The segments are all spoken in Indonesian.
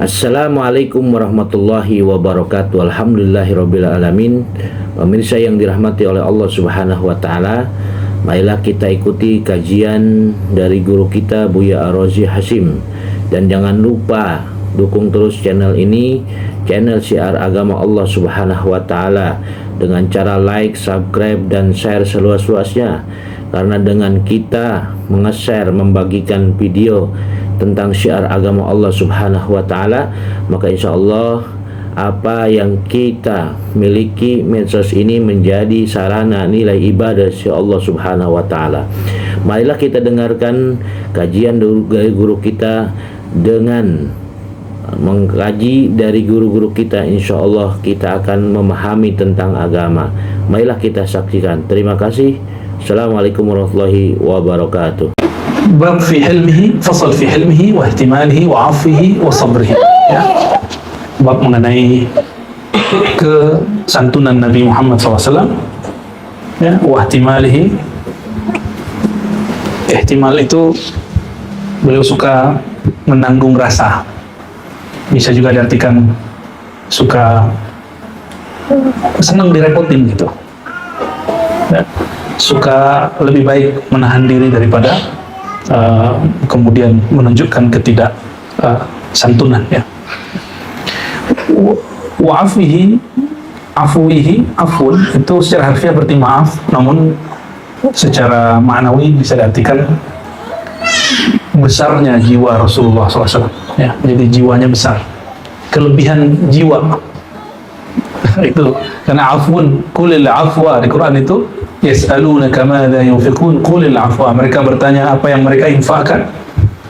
Assalamualaikum warahmatullahi wabarakatuh. Alhamdulillahirabbil alamin. Pemirsa yang dirahmati oleh Allah Subhanahu wa taala, marilah kita ikuti kajian dari guru kita Buya Ar-Razi Hasyim. Dan jangan lupa dukung terus channel ini, channel Syiar Agama Allah Subhanahu wa taala, dengan cara like, subscribe dan share seluas-luasnya. Karena dengan kita menge-share, membagikan video tentang syiar agama Allah Subhanahu wa taala, maka insya Allah apa yang kita miliki medsos ini menjadi sarana nilai ibadah si Allah Subhanahu wa taala. Marilah kita dengarkan kajian dari guru kita. Dengan mengkaji dari guru-guru kita, insya Allah kita akan memahami tentang agama. Marilah kita saksikan. Terima kasih. Assalamualaikum warahmatullahi wabarakatuh. Bab fi hilmihi, fasal fi hilmihi wa ihtimalihi wa afihi wa sabrihi, ya. Bab mengenai kesantunan Nabi Muhammad SAW, ya. Wa ihtimalihi, ihtimal itu beliau suka menanggung rasa, bisa juga diartikan suka senang direpotin gitu, ya. Suka lebih baik menahan diri daripada kemudian menunjukkan ketidak santunan, ya. Wa afihi, afuihi, afun itu secara harfiah berarti maaf, namun secara maknawi bisa diartikan besarnya jiwa Rasulullah SAW, ya. Jadi jiwanya besar, kelebihan jiwa itu. Karena afun, qulil afwa, di Quran itu yas'alunaka madza yunfiqun qulil afwa, mereka bertanya apa yang mereka infakkan,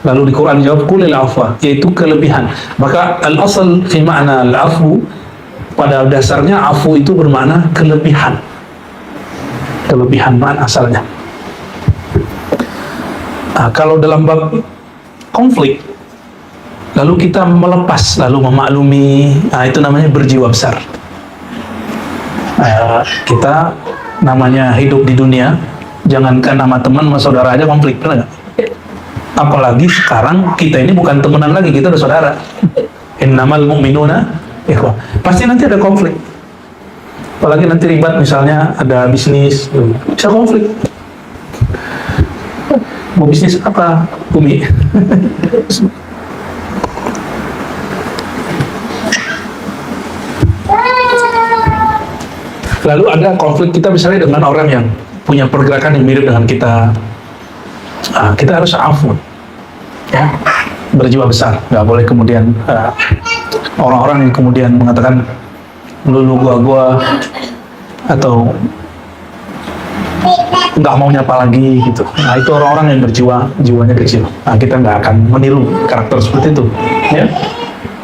lalu di Quran jawab qulil afwa, yaitu kelebihan. Maka al-asal fi makna al-afu, pada dasarnya afu itu bermakna kelebihan, kelebihan makna asalnya. Nah, kalau dalam bab konflik lalu kita melepas, lalu memaklumi, nah itu namanya berjiwa besar. Kita namanya hidup di dunia, jangankan sama teman, sama saudara aja konflik, benar nggak? Apalagi sekarang kita ini bukan temenan lagi, kita udah saudara. Innamal mu'minuna ikhwah. Pasti nanti ada konflik. Apalagi nanti ribet, misalnya ada bisnis, bisa konflik. Mau bisnis apa, Umi? Lalu ada konflik kita misalnya dengan orang yang punya pergerakan yang mirip dengan kita. Kita harus afun, ya, berjiwa besar. Nggak boleh kemudian orang-orang yang kemudian mengatakan lu gua, atau nggak mau nyapa lagi gitu. Nah, itu orang-orang yang jiwanya kecil. Nah, kita nggak akan meniru karakter seperti itu, ya.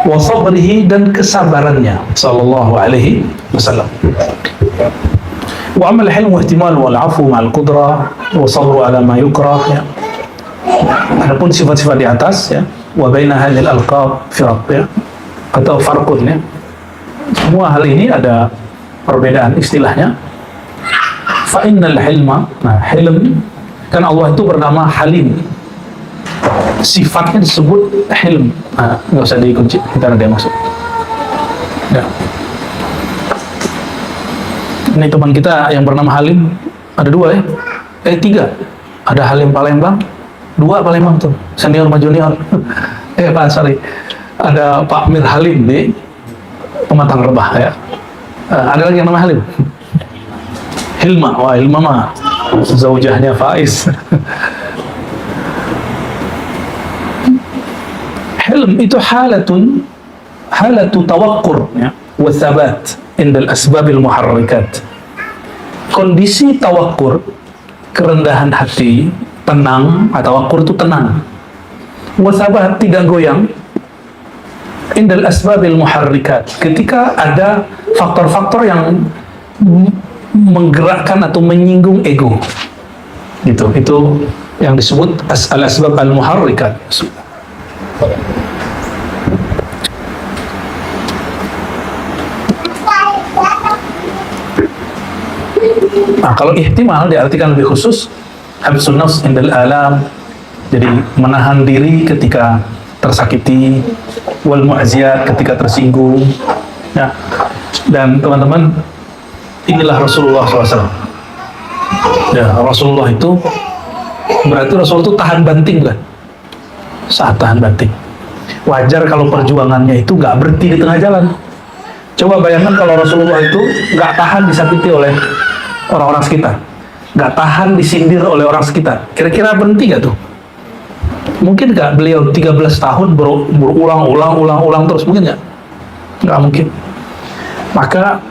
Wa sabrihi, dan kesabarannya sallallahu alaihi wasallam. Wa amal hilm wa ihtimal wal afu ma'al qudrah wa sabru ala ma yukrah, ya. Adapun sifat-sifat di atas, ya, wa baina hadhil alqab firaq, ya, atau farqun, ya. Semua hal ini ada perbedaan istilahnya. Fa innal hilma, nah hilm, kan Allah itu bernama Halim, sifatnya disebut hilm. Nah, nggak usah dikunci, kita ada yang masuk, ya. Ini teman kita yang bernama Halim, ada dua, ya, tiga. Ada Halim Palembang, dua Palembang tuh, senior sama junior. Pak, sorry. Ada Pak Mir Halim di Pematang Rebah, ya. Ada lagi yang nama Halim. Hilma, wah Hilma mah zaujahnya Faiz. Hilm itu halatu tawakkur, ya, wa thabat indal asbabil muharrikat. Kondisi tawakkur, kerendahan hati, tenang, atau tawakkur itu tenang. Wa thabat, tidak goyang, indal asbabil muharrikat, ketika ada faktor-faktor yang menggerakkan atau menyinggung ego, gitu. Itu yang disebut al-asbab al-muharrikat. Nah, kalau ihtimal diartikan lebih khusus, habsun nafs indal alam, jadi menahan diri ketika tersakiti, wal mu'ziyat, ketika tersinggung, ya. Dan teman-teman, inilah Rasulullah SAW. Ya, Rasulullah itu berarti Rasul itu tahan banting kan? Saat tahan banting. Wajar kalau perjuangannya itu nggak berhenti di tengah jalan. Coba bayangkan kalau Rasulullah itu nggak tahan disakiti oleh orang-orang sekitar, nggak tahan disindir oleh orang sekitar. Kira-kira berhenti nggak tuh? Mungkin nggak beliau 13 tahun berulang-ulang terus, mungkin nggak? Nggak mungkin. Maka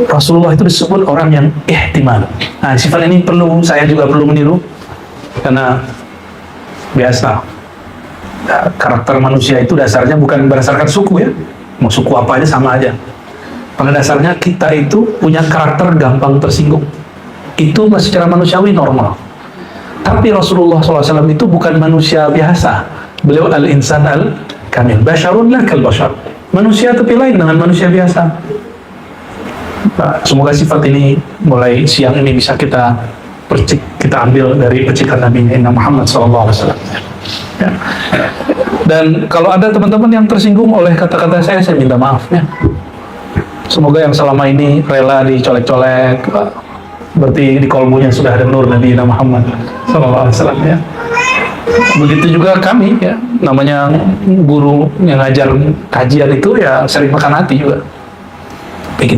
Rasulullah itu disebut orang yang ihtimal. Nah, sifat ini saya juga perlu meniru, karena biasa karakter manusia itu dasarnya bukan berdasarkan suku ya, mau suku apa aja sama aja. Pada dasarnya kita itu punya karakter gampang tersinggung. Itu secara manusiawi normal. Tapi Rasulullah SAW itu bukan manusia biasa. Beliau al-insan al-kamil. Basyarun lakal basyar. Manusia tapi lain dengan manusia biasa. Nah, semoga sifat ini mulai siang ini bisa kita ambil dari percikan Nabi Muhammad SAW. Ya. Dan kalau ada teman-teman yang tersinggung oleh kata-kata saya minta maaf ya. Semoga yang selama ini rela dicolek-colek, berarti di kolbunya sudah ada nur Nabi Muhammad SAW ya. Begitu juga kami ya, namanya guru yang ngajar kajian itu ya sering makan hati juga. Tapi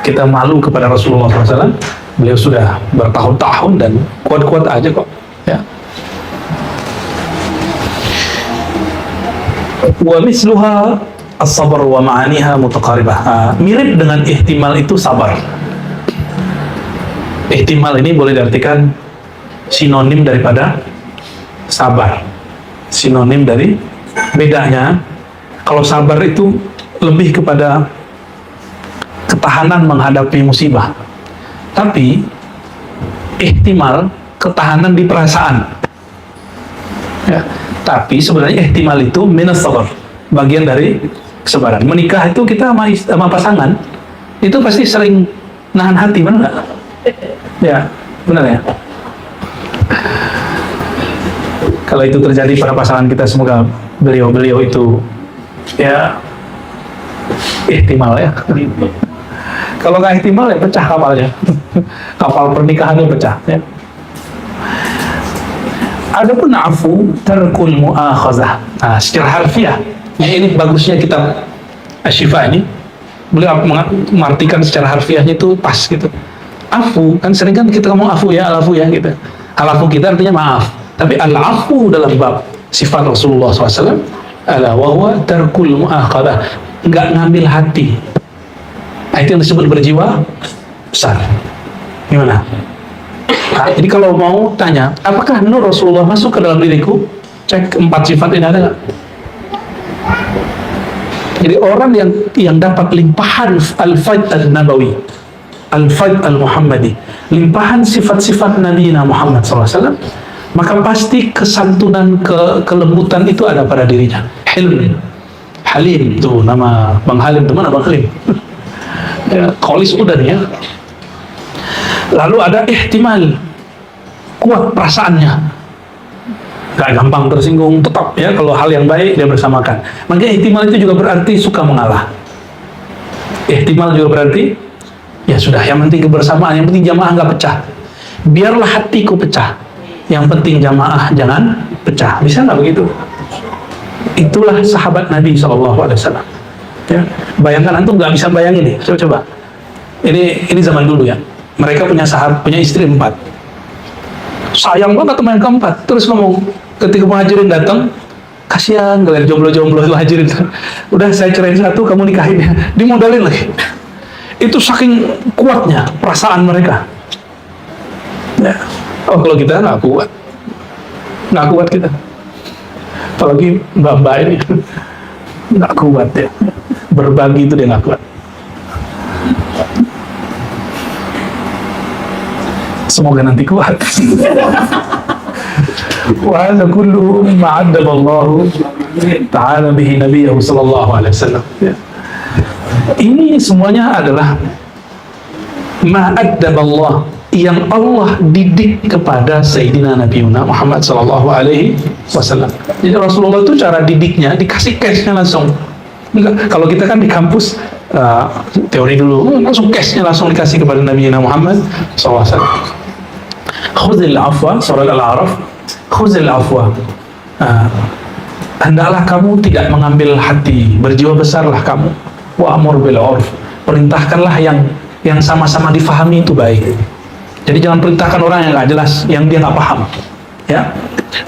kita malu kepada Rasulullah SAW. Beliau sudah bertahun-tahun dan kuat-kuat aja kok ya. Wa misluha as-sabar wa ma'aniha mutaqaribah. Mirip dengan ihtimal itu sabar. Ihtimal ini boleh diartikan sinonim daripada sabar. Sinonim dari bedanya, kalau sabar itu lebih kepada ketahanan menghadapi musibah. Tapi ihtimal ketahanan di perasaan. Ya. Tapi sebenarnya ihtimal itu minas sabar, bagian dari kesabaran. Menikah itu kita sama pasangan itu pasti sering nahan hati, benar nggak? Ya, benar ya. Kalau itu terjadi pada pasangan kita, semoga beliau itu ya ihtimal ya. Kalau nggak ihtimal ya pecah kapalnya. Kapal pernikahannya pecah ya. Adapun afu tarkul mu'akhazah. Nah, secara harfiah, ya ini bagusnya kitab Asy-Syifa ini. Beliau mengartikan secara harfiahnya itu pas gitu. Afu, kan sering kan kita ngomong afu ya, alafu ya gitu. Alafu kita artinya maaf. Tapi al-afu dalam bab sifat Rasulullah SAW, ala wa huwa tarkul mu'akhazah, nggak ngambil hati. Nah, itu yang disebut berjiwa besar. Gimana? Nah, jadi kalau mau tanya, apakah nur Rasulullah masuk ke dalam diriku? Cek 4 sifat ini ada nggak? Jadi orang yang dapat limpahan al-faid al-nabawi, al-faid al-muhammadi, limpahan sifat-sifat Nabi Muhammad SAW, maka pasti kesantunan, kelembutan itu ada pada dirinya. Halim tuh nama Bang Halim, teman Bang Halim. Ya, kholis udah nih ya. Lalu ada ihtimal, kuat perasaannya, gak gampang tersinggung, tetap ya kalau hal yang baik dia bersamakan. Maka ihtimal itu juga berarti suka mengalah. Ihtimal juga berarti ya sudah, yang penting kebersamaan, yang penting jamaah nggak pecah. Biarlah hatiku pecah, yang penting jamaah jangan pecah. Bisa nggak begitu? Itulah sahabat Nabi SAW. Ya, bayangkan, antum nggak bisa bayangin nih. Coba. Ini zaman dulu ya. Mereka punya istri 4. Sayang banget sama yang keempat. Terus ngomong, ketika muhajirin datang, kasihan ngeliat jomblo-jomblo muhajirin. Udah saya cerain 1, kamu nikahin ya. Dimodalin lagi. Itu saking kuatnya perasaan mereka. Ya. Oh, kalau kita nggak kuat kita. Apalagi mbak-mbak ini nggak kuat ya. Berbagi itu dia nggak kuat. Semoga nanti kuat. Wa hadza kullu ma'addaba Allah ta'ala bihi nabiyyu sallallahu alaihi wasallam. Ini semuanya adalah ma'addaba Allah, yang Allah didik kepada Sayyidina Nabi Muhammad sallallahu alaihi wasallam. Jadi Rasulullah itu cara didiknya dikasih cashnya langsung. Enggak, kalau kita kan di kampus teori dulu, langsung cashnya langsung dikasih kepada Nabi Muhammad sallallahu alaihi wasallam. Khuzil afwa, surah Al-A'raf. Khuzil afwa. Hendaklah kamu tidak mengambil hati, berjiwa besarlah kamu. Wa amur bil urf. Perintahkanlah yang sama-sama difahami itu baik. Jadi jangan perintahkan orang yang nggak jelas, yang dia nggak paham. Ya.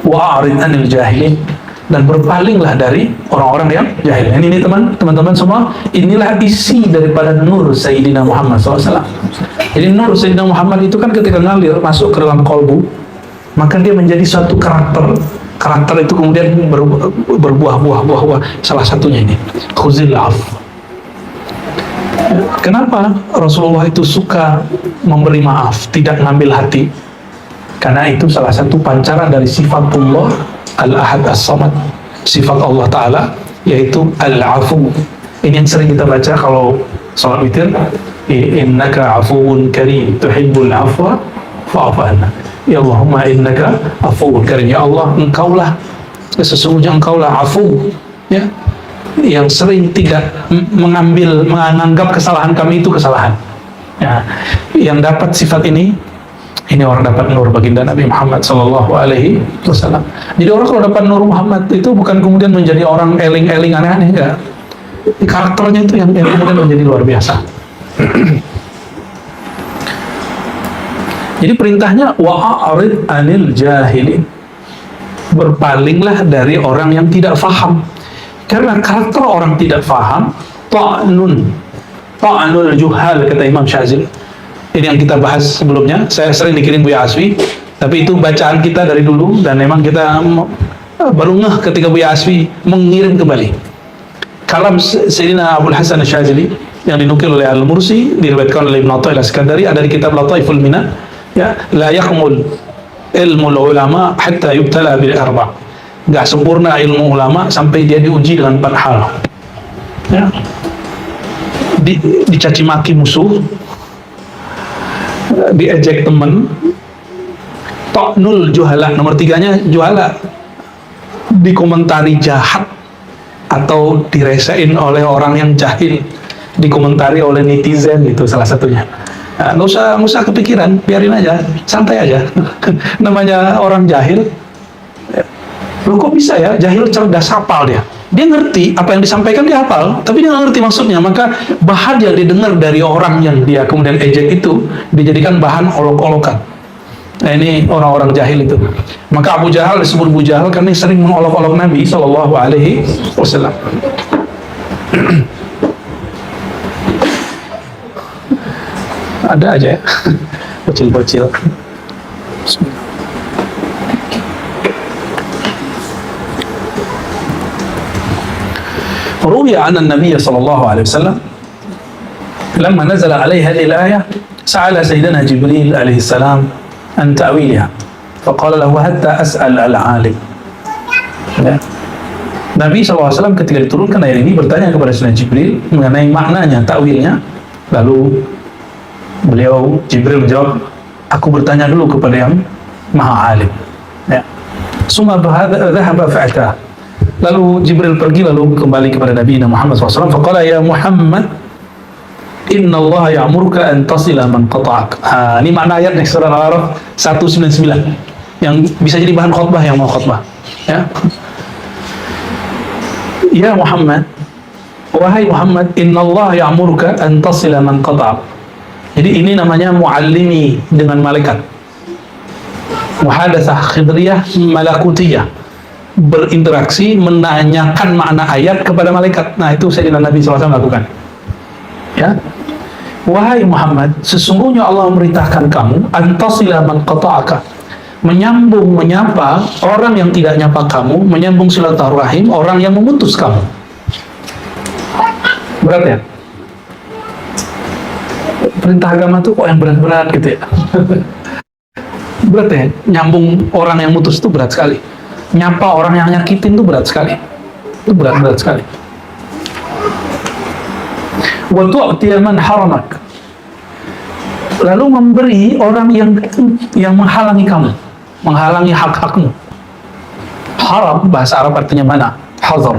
Wa arid anil jahilin, dan berpalinglah dari orang-orang yang jahil. Ini teman-teman semua, inilah isi daripada nur Sayyidina Muhammad SAW. Jadi nur Sayyidina Muhammad itu kan ketika ngalir masuk ke dalam kolbu, maka dia menjadi suatu karakter. Karakter itu kemudian berbuah-buah. Salah satunya ini, khuzil af. Kenapa Rasulullah itu suka memberi maaf, tidak ngambil hati? Karena itu salah satu pancaran dari sifatullah Al-Ahad As-Samad, sifat Allah Ta'ala, yaitu Al-Afu. Ini yang sering kita baca kalau salat witir, innaka afuun karim tuhibbul afwa fa'fu anna. Ya Allahumma innaka afuun karim. Ya Allah, engkaulah, sesungguhnya engkaulah afu, ya, yang sering tidak menganggap kesalahan kami itu kesalahan. Ya, yang dapat sifat ini orang dapat nur baginda Nabi Muhammad sallallahu alaihi wasallam. Jadi orang kalau dapat nur Muhammad itu bukan kemudian menjadi orang eling-eling aneh-aneh, enggak. Karakternya itu yang kemudian menjadi luar biasa. Jadi perintahnya wa'arid anil jahilin. Berpalinglah dari orang yang tidak faham. Karena karakter orang tidak faham, ta'nul juhal, kata Imam Syazili. Ini yang kita bahas sebelumnya. Saya sering dikirim Buya Aswi, tapi itu bacaan kita dari dulu, dan memang kita baru ngeh ketika Buya Aswi mengirim kembali kalam Sayyidina Abul Hasan Syazili yang dinukil oleh Al-Mursi, diriwayatkan oleh Ibn Athaillah Iskandari, ada di kitab Lataiful Mina, ya, la yakmul ilmu ulama hatta yubtala bil arba'. Nggak sempurna ilmu ulama sampai dia diuji dengan 4 hal. Ya. Dicaci maki musuh, diejek teman, ta'nul juhala, nomor 3-nya juhala, dikomentari jahat atau diresain oleh orang yang jahil, dikomentari oleh netizen, itu salah satunya. Nah, nggak usah kepikiran, biarin aja, santai aja. Namanya orang jahil, loh kok bisa ya, jahil cerdas, hafal dia ngerti apa yang disampaikan, dia hafal, tapi dia nggak ngerti maksudnya, maka bahan yang didengar dari orang yang dia kemudian ejek itu dijadikan bahan olok-olokan. Nah, ini orang-orang jahil itu. Maka Abu Jahal disebut Abu Jahal karena sering mengolok-olok Nabi Sallallahu Alaihi Wasallam. Ada aja ya, bocil-bocil. روي عن النبي صلى الله عليه وسلم لما نزل عليه هذه الآية سأل سيدنا جبريل عليه السلام عن تأويلها فقال له حتى أسأل العالم. Nabi SAW ketika diturunkan ayat ini bertanya kepada Sayyidina Jibril mengenai maknanya, takwilnya. Lalu beliau Jibril menjawab, aku bertanya dulu kepada yang maha alim. Ya. Summa dhahaba fa'ata. Lalu Jibril pergi lalu kembali kepada Nabi Muhammad SAW. Faqala ya Muhammad, Inna Allah ya'murka an tasila man qata'ak. Ini makna ayat surah Al-A'raf 199 yang bisa jadi bahan khutbah yang mau khutbah. Ya. Ya Muhammad, wahai Muhammad, Inna Allah ya'murka an tasila man qata'ak. Jadi ini namanya muallimi dengan malaikat. Muhadatsah khidriyah malakutiyah. Berinteraksi, menanyakan makna ayat kepada malaikat. Nah, itu Sayyidina Nabi SAW lakukan. Ya, wahai Muhammad, sesungguhnya Allah memerintahkan kamu antasila man qata'aka, menyambung, menyapa orang yang tidak nyapa kamu, menyambung silaturahim orang yang memutus kamu. Berat ya? Perintah agama tuh kok yang berat-berat gitu ya? Berat ya? Nyambung orang yang mutus itu berat sekali. Nyapa orang yang nyakitin itu berat sekali. Itu berat sekali. Wa tu'tiya man haramak. lalu memberi orang yang menghalangi kamu, menghalangi hak-hakmu. Harab, bahasa Arab artinya mana? Hazar.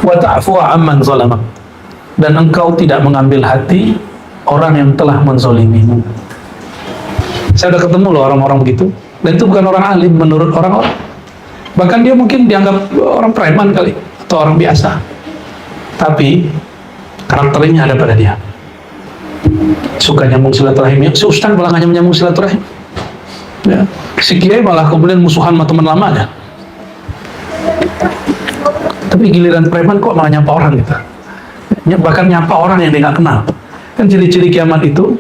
Wa ta'fu amman zalamak. Dan engkau tidak mengambil hati orang yang telah menzolimimu. Saya udah ketemu loh orang-orang begitu, dan itu bukan orang alim menurut orang-orang. Bahkan dia mungkin dianggap orang preman kali, atau orang biasa. Tapi karakternya ada pada dia. Suka nyambung silaturahim. Si ustaz malah nggak nyambung silaturahim. Ya. Si kiai malah kemudian musuhan sama teman lamanya. Tapi giliran preman kok malah nyapa orang gitu. Bahkan nyapa orang yang dia nggak kenal. Kan ciri-ciri kiamat itu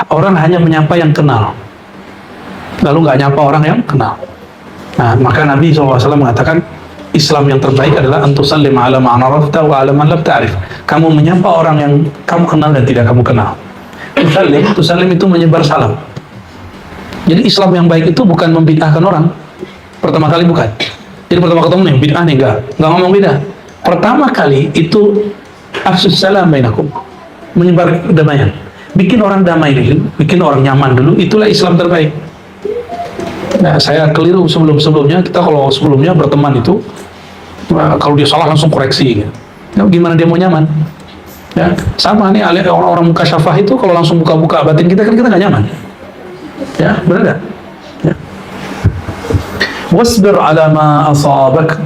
orang hanya menyapa yang kenal, lalu nggak nyapa orang yang kenal. Nah, maka Nabi SAW mengatakan Islam yang terbaik adalah antusallim ala man arafta wa ala man lam ta'rif. Kamu menyapa orang yang kamu kenal dan tidak kamu kenal. Tusallim itu menyebar salam. Jadi Islam yang baik itu bukan membid'ahkan orang. Pertama kali bukan. Jadi pertama ketemu nih, bid'ah nih, enggak ngomong bid'ah. Pertama kali itu afsus salam bainakum, menyebar kedamaian, bikin orang damai dulu, bikin orang nyaman dulu, itulah Islam terbaik. Nah, saya keliru sebelumnya, kita kalau sebelumnya berteman itu, kalau dia salah langsung koreksi. Nah, gimana dia mau nyaman? Ya, sama nih orang-orang muka syafah itu kalau langsung buka-buka batin kita kan kita nggak nyaman. Ya, benar nggak? Ya. Wasbir ala ma asabak,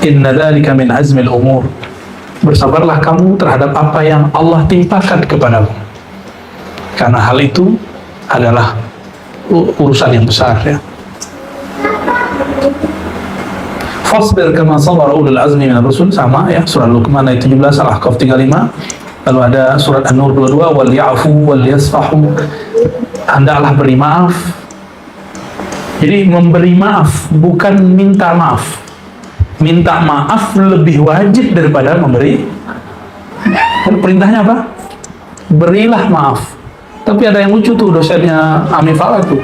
inna dzalika min azmil umur. Bersabarlah kamu terhadap apa yang Allah timpakan kepadamu, karena hal itu adalah urusan yang besar, ya. Fasbir kama sabara ulul azmi minar rusul, sama ya, surah Luqman ayat 17, Al-Ahqaf 35. Lalu ada surat An-Nur 22, wal ya'fu wal yasfahu, hendaklah beri maaf. Jadi memberi maaf bukan minta maaf. Minta maaf lebih wajib daripada memberi. Perintahnya apa? Berilah maaf. Tapi ada yang lucu tuh, dosennya Amifala tuh,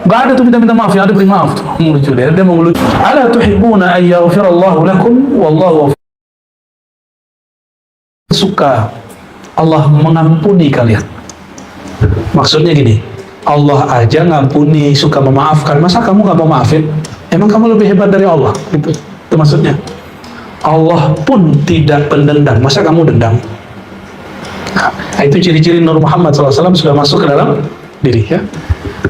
nggak ada tuh minta maaf, yang ada beri maaf tuh. Lucu dia mau lucu. Ala tuhibbuna an yaghfirallahu lakum wallahu suka Allah mengampuni kalian. Maksudnya gini, Allah aja ngampuni, suka memaafkan, masa kamu nggak mau maafin? Emang kamu lebih hebat dari Allah? Gitu. Itu maksudnya. Allah pun tidak pendendam, masa kamu dendam? Nah, itu ciri-ciri Nur Muhammad SAW sudah masuk ke dalam diri, ya.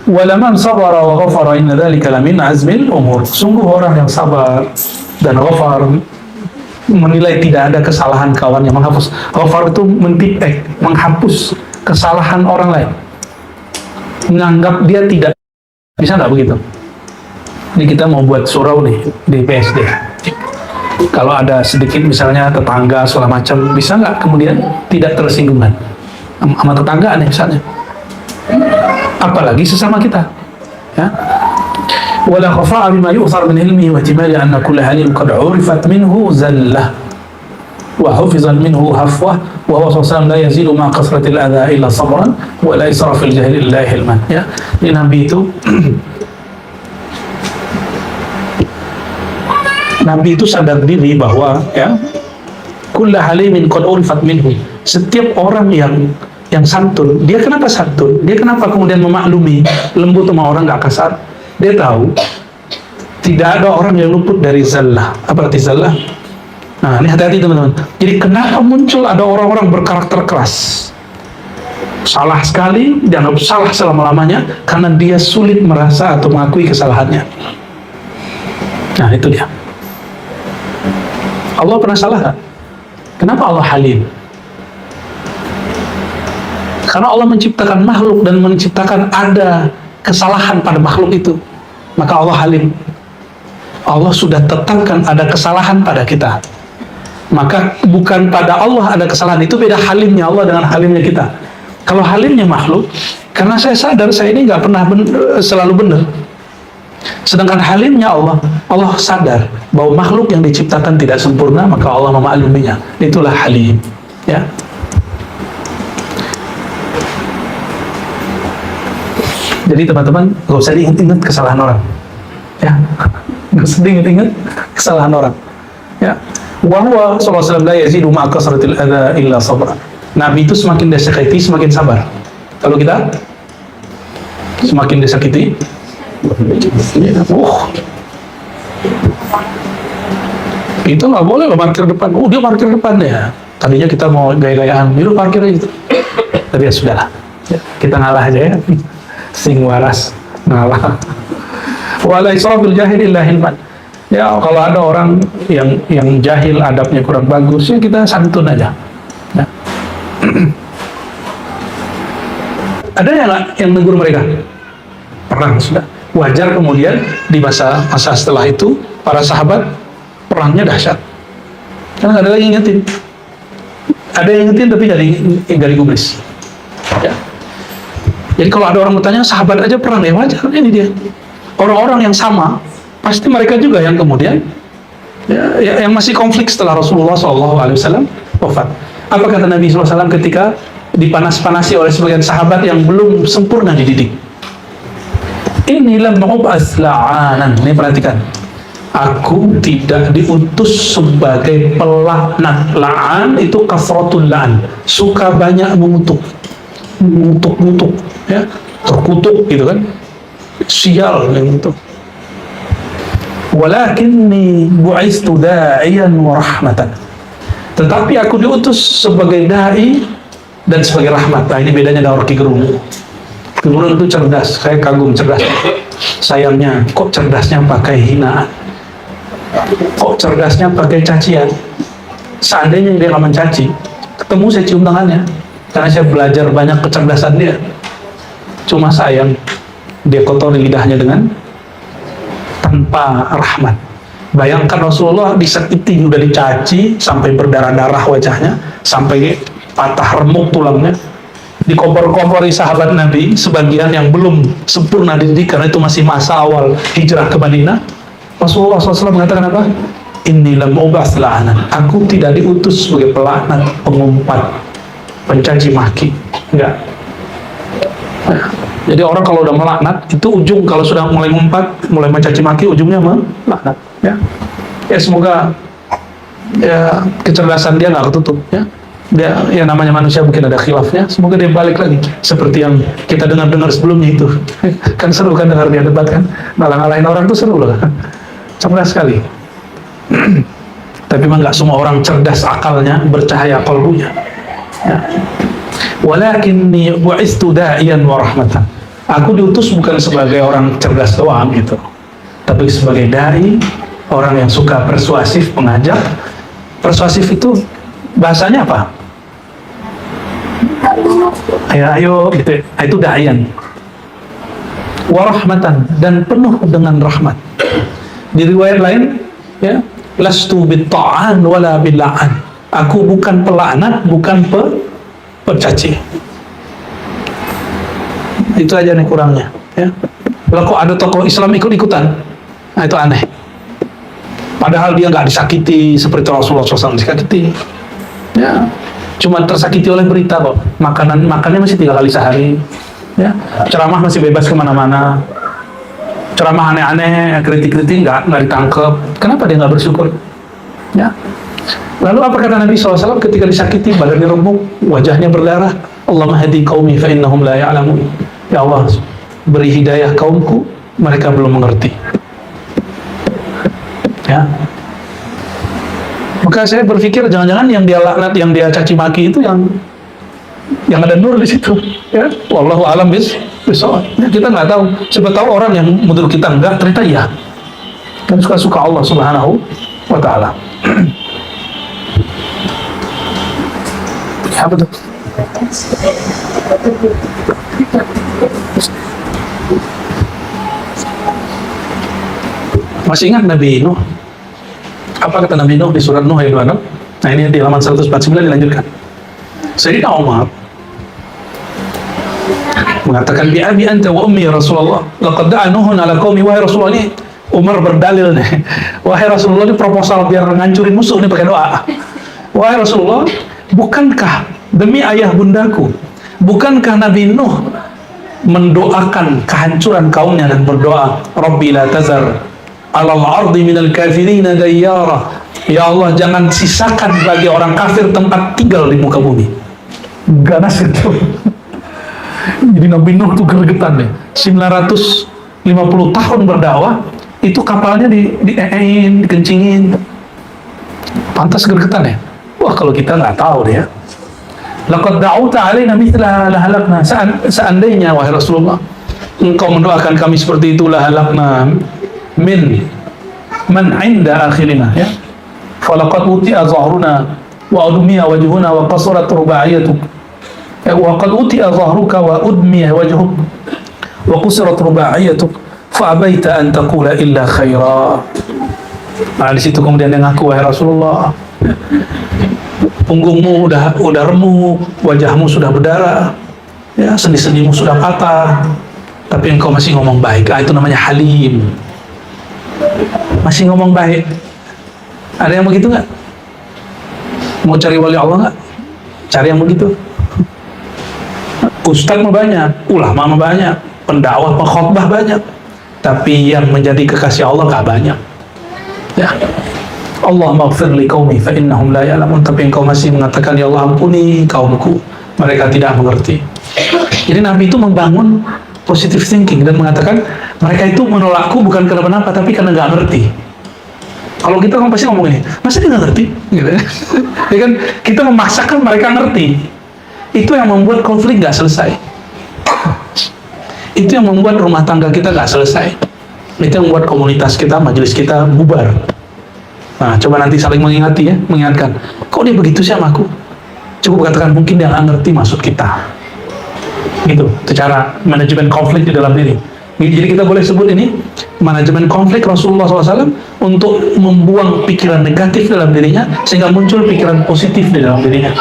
Walaman sabara wa ghafara inna dzalika lamin azmil umur. Sungguh orang yang sabar dan ghafar, menilai tidak ada kesalahan kawan yang menghapus. Ghafar itu menghapus kesalahan orang lain, menganggap dia tidak bisa, nggak begitu. Ini kita mau buat surau nih di PSD. Kalau ada sedikit misalnya tetangga segala macam, bisa nggak kemudian tidak tersinggungan sama tetangga nih misalnya, apalagi sesama kita, ya. Wala khafa'a bima yu'thar min ilmihi wa ihtimali anna kulla halin qad 'urifat minhu zallah wa hufizat minhu hafwah wa huwa sallallahu la yazidu ma kasratil adha illa sabran wa la israfil jahil illa hilman, ya. Ini Nabi itu Nabi itu sadar diri bahwa, ya, kulla halimin qad urifat minhu, setiap orang yang santun, dia kenapa santun? Dia kenapa kemudian memaklumi, lembut sama orang, nggak kasar? Dia tahu tidak ada orang yang luput dari zallah. Apa arti zallah? Nah, ini hati-hati teman-teman. Jadi kenapa muncul ada orang-orang berkarakter keras? Salah sekali, dianggap salah selama-lamanya karena dia sulit merasa atau mengakui kesalahannya. Nah, itu dia. Allah pernah salah nggak? Kenapa Allah halim? Karena Allah menciptakan makhluk dan menciptakan ada kesalahan pada makhluk itu, maka Allah halim. Allah sudah tetapkan ada kesalahan pada kita, maka bukan pada Allah ada kesalahan. Itu beda halimnya Allah dengan halimnya kita. Kalau halimnya makhluk, karena saya sadar saya ini nggak pernah selalu benar. Sedangkan halimnya Allah, Allah sadar bahwa makhluk yang diciptakan tidak sempurna, maka Allah memakluminya. Itulah halim, ya. Jadi teman-teman, gak usah diingat-ingat kesalahan orang, ya. Gak usah diingat-ingat kesalahan orang, ya. Wa huwa sallallahu alaihi wasallam la yazidu ma'a kasratil adza illa sabra. Nabi itu semakin disakiti semakin sabar. Kalau kita semakin disakiti, itu nggak boleh loh parkir depan. Dia parkir depan ya. Tadinya kita mau gaya-gayaan, itu parkir aja. Tapi ya sudahlah, kita ngalah aja ya. Sing waras ngalah. Wala israfil jahil illa hilman. Ya kalau ada orang yang jahil, adabnya kurang bagus, ya kita santun aja. Ya. Ada yang negur mereka? Perang sudah. Wajar kemudian di masa setelah itu para sahabat perangnya dahsyat. Karena ada lagi ingetin. Ada yang ingetin tapi dari gubris. Ya. Jadi kalau ada orang bertanya sahabat aja perang, ya wajar, ini dia. Orang-orang yang sama pasti mereka juga yang kemudian yang masih konflik setelah Rasulullah SAW wafat. Apa kata Nabi SAW ketika dipanas-panasi oleh sebagian sahabat yang belum sempurna dididik? Ini lam nu'bas la'anan. Ini perhatikan, aku tidak diutus sebagai pelaknat. La'an itu kasratul la'an, suka banyak mengutuk, ya, terkutuk gitu kan, sial gitu. Walakinni bu'istu da'iyan wa rahmatan. Tetapi aku diutus sebagai dai dan sebagai rahmat. Nah, ini bedanya dengan Rocky Gerung. Gerung itu cerdas, saya kagum cerdas. Sayangnya, kok cerdasnya pakai hinaan? Kok cerdasnya pakai cacian? Seandainya dia nggak mencaci, ketemu saya cium tangannya, karena saya belajar banyak kecerdasan dia. Cuma sayang, dia kotori lidahnya dengan tanpa rahmat. Bayangkan Rasulullah disakiti, udah dicaci sampai berdarah-darah wajahnya, sampai patah remuk tulangnya, dikompor-kompori sahabat Nabi sebagian yang belum sempurna dididik karena itu masih masa awal hijrah ke Madinah. Rasulullah SAW mengatakan apa? Inni lam ubas la'anan. Aku tidak diutus sebagai pelaknat, pengumpat, pencaci maki. Enggak. Jadi orang kalau udah melaknat, itu ujung kalau sudah mulai ngumpat, mulai mencaci maki, ujungnya melaknat. Ya semoga ya kecerdasan dia nggak ketutup. Dia ya namanya manusia mungkin ada khilafnya. Semoga dia balik lagi seperti yang kita dengar sebelumnya itu. Kan seru kan dengar dia debat kan, ngalah-ngalahin orang tuh seru loh. Cerdas sekali. Tapi memang nggak semua orang cerdas akalnya, bercahaya qalbunya. Ya. Walakinni bu'istu da'iyan wa rahmatan. Aku diutus bukan sebagai orang cerdas doang gitu, tapi sebagai dai, orang yang suka persuasif, pengajak. Persuasif itu bahasanya apa? Ayo gitu. Itu da'iyan. Wa rahmatan, dan penuh dengan rahmat. Di riwayat lain, ya, lastu bitta'an wala billa'an. Aku bukan pelaknat, bukan pencaci. Itu aja nih kurangnya, ya. Kalau kok ada tokoh Islam ikut-ikutan, nah itu aneh. Padahal dia nggak disakiti seperti Rasulullah SAW disakiti, ya. Cuma tersakiti oleh berita kok. Makannya masih 3 kali sehari, ya. Ceramah masih bebas kemana-mana. Ceramah aneh-aneh, kritik-kritik nggak ditangkap. Kenapa dia nggak bersyukur? Ya. Lalu apa kata Nabi SAW ketika disakiti, badannya remuk, wajahnya berdarah? Allahumma hadi qaumi fa innahum la ya'lamun. Ya Allah, beri hidayah kaumku, mereka belum mengerti. Ya. Maka saya berpikir jangan-jangan yang dia laknat, yang dia caci maki itu yang ada nur di situ. Ya. Wallahu a'lam bishawab. Ya, kita nggak tahu. Siapa tahu orang yang menurut kita enggak, ternyata iya. Kan suka-suka Allah Subhanahu wa Ta'ala. Apa tuh? Masih ingat Nabi Nuh? Apa kata Nabi Nuh di surat Nuh ayat 26? Nah ini di halaman 149 dilanjutkan. Sayyidina Umar mengatakan, bi abi anta wa ummi ya Rasulullah, laqad da'a Nuhun ala qaumi. Wahai Rasulullah, ini Umar berdalil nih. Wahai Rasulullah, ini proposal biar ngancurin musuh nih pakai doa. Wahai Rasulullah, bukankah demi ayah bundaku, bukankah Nabi Nuh mendoakan kehancuran kaumnya dan berdoa, Rabbi la tazar alal ardi minal kafirina dayyara. Ya Allah, jangan sisakan bagi orang kafir tempat tinggal di muka bumi. ganas itu. Jadi Nabi Nuh tuh gregetan deh. 950 tahun berdakwah, itu kapalnya diein, dikencingin. Pantas gregetan ya. Wah, kalau kita nggak tahu deh ya. Laqad da'uta alaina mithla lahalakna. Seandainya wahai Rasulullah, engkau mendoakan kami seperti itu, lahalakna min man inda akhirina, ya. Falaqad uti'a zahruna wa udmiya wajhuna wa qasurat ruba'iyatuk. Wa qad uti'a zahruka wa udmiya wajhuk wa qusirat ruba'iyatuk fa abaita an taqula illa khaira. Nah, di situ kemudian dia ngaku, wahai Rasulullah, punggungmu udah remuk, wajahmu sudah berdarah, ya, sendi-sendimu sudah patah, tapi engkau masih ngomong baik. Itu namanya halim. Masih ngomong baik. Ada yang begitu nggak? Mau cari wali Allah nggak? Cari yang begitu. Ustadz mah banyak, ulama mah banyak, pendakwah, pengkhotbah banyak, tapi yang menjadi kekasih Allah nggak banyak. Ya, Allah maghfir li qaumi fa innahum la ya'lamun. Tapi engkau masih mengatakan, ya Allah ampuni kaumku, mereka tidak mengerti. Jadi Nabi itu membangun positive thinking dan mengatakan mereka itu menolakku bukan karena apa, tapi karena nggak ngerti. Kalau kita kan pasti ngomong ini, masa dia nggak ngerti? Gitu ya. Ya kan, kita memaksakan mereka ngerti. Itu yang membuat konflik nggak selesai. Itu yang membuat rumah tangga kita nggak selesai. Itu yang membuat komunitas kita, majelis kita bubar. Nah, coba nanti saling mengingati ya, mengingatkan. Kok dia begitu sih sama aku? Cukup katakan, mungkin dia nggak ngerti maksud kita. Gitu, itu cara manajemen konflik di dalam diri. Jadi kita boleh sebut ini manajemen konflik Rasulullah SAW untuk membuang pikiran negatif dalam dirinya sehingga muncul pikiran positif di dalam dirinya.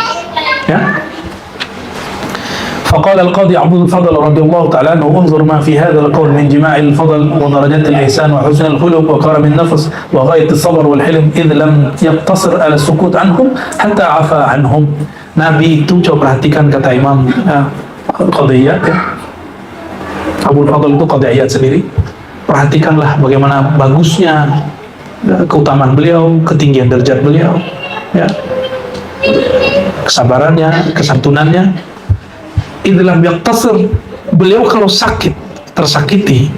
Ya. فقال القاضي عبد الفضل رضي الله تعالى عنه انظر ما في هذا القول من جماع الفضل ودرجات الإحسان وحسن الخلق وكرم النفس وغاية الصبر والحلم إذ لم يقتصر على السكوت عنهم حتى عفا عنهم. Nabi itu, coba perhatikan kata Imam Qadiyat, ya. Abu Fadl itu Qadiyat sendiri. Perhatikanlah bagaimana bagusnya keutamaan beliau, ketinggian derajat beliau, ya. Kesabarannya, kesantunannya. Idlam yaktasir, beliau kalau sakit, tersakiti,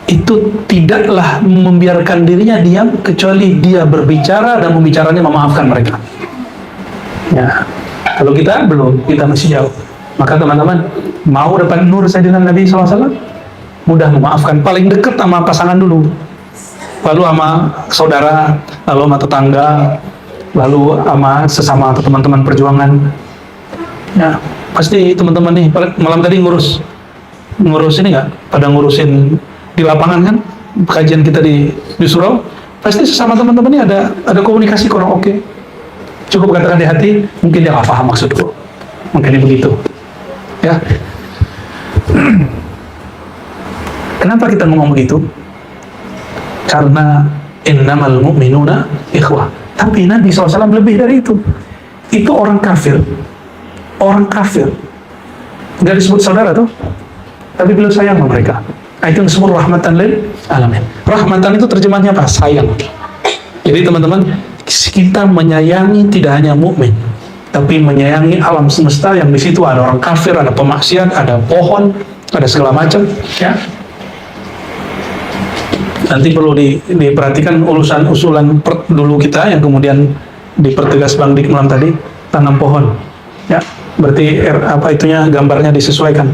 itu tidaklah membiarkan dirinya diam, kecuali dia berbicara dan membicaranya memaafkan mereka. Ya, kalau kita belum, kita masih jauh. Maka teman-teman, mau dapat nur Sayyidina Nabi SAW, mudah memaafkan. Paling dekat sama pasangan dulu, lalu sama saudara, lalu sama tetangga, lalu sama sesama atau teman-teman perjuangan. Ya, pasti teman-teman nih malam tadi ngurus ini nggak, pada ngurusin di lapangan kan, kajian kita di surau, pasti sesama teman-teman ini ada komunikasi kurang oke. Cukup katakan di hati, mungkin dia nggak paham maksudku, mungkin begitu, ya. Kenapa kita ngomong begitu? Karena innamal mu'minuna ikhwah. Tapi Nabi SAW lebih dari itu. Itu orang kafir. Orang kafir nggak disebut saudara tuh, tapi beliau sayang sama mereka. Nah, itu yang disebut rahmatan lil alamin. Rahmatan itu terjemahnya apa? Sayang. Jadi teman-teman, kita menyayangi tidak hanya mukmin, tapi menyayangi alam semesta yang di situ ada orang kafir, ada pemaksiat, ada pohon, ada segala macam, ya. Nanti perlu diperhatikan usulan dulu kita yang kemudian dipertegas Bang Dik malam tadi, tanam pohon, ya. Berarti itunya gambarnya disesuaikan.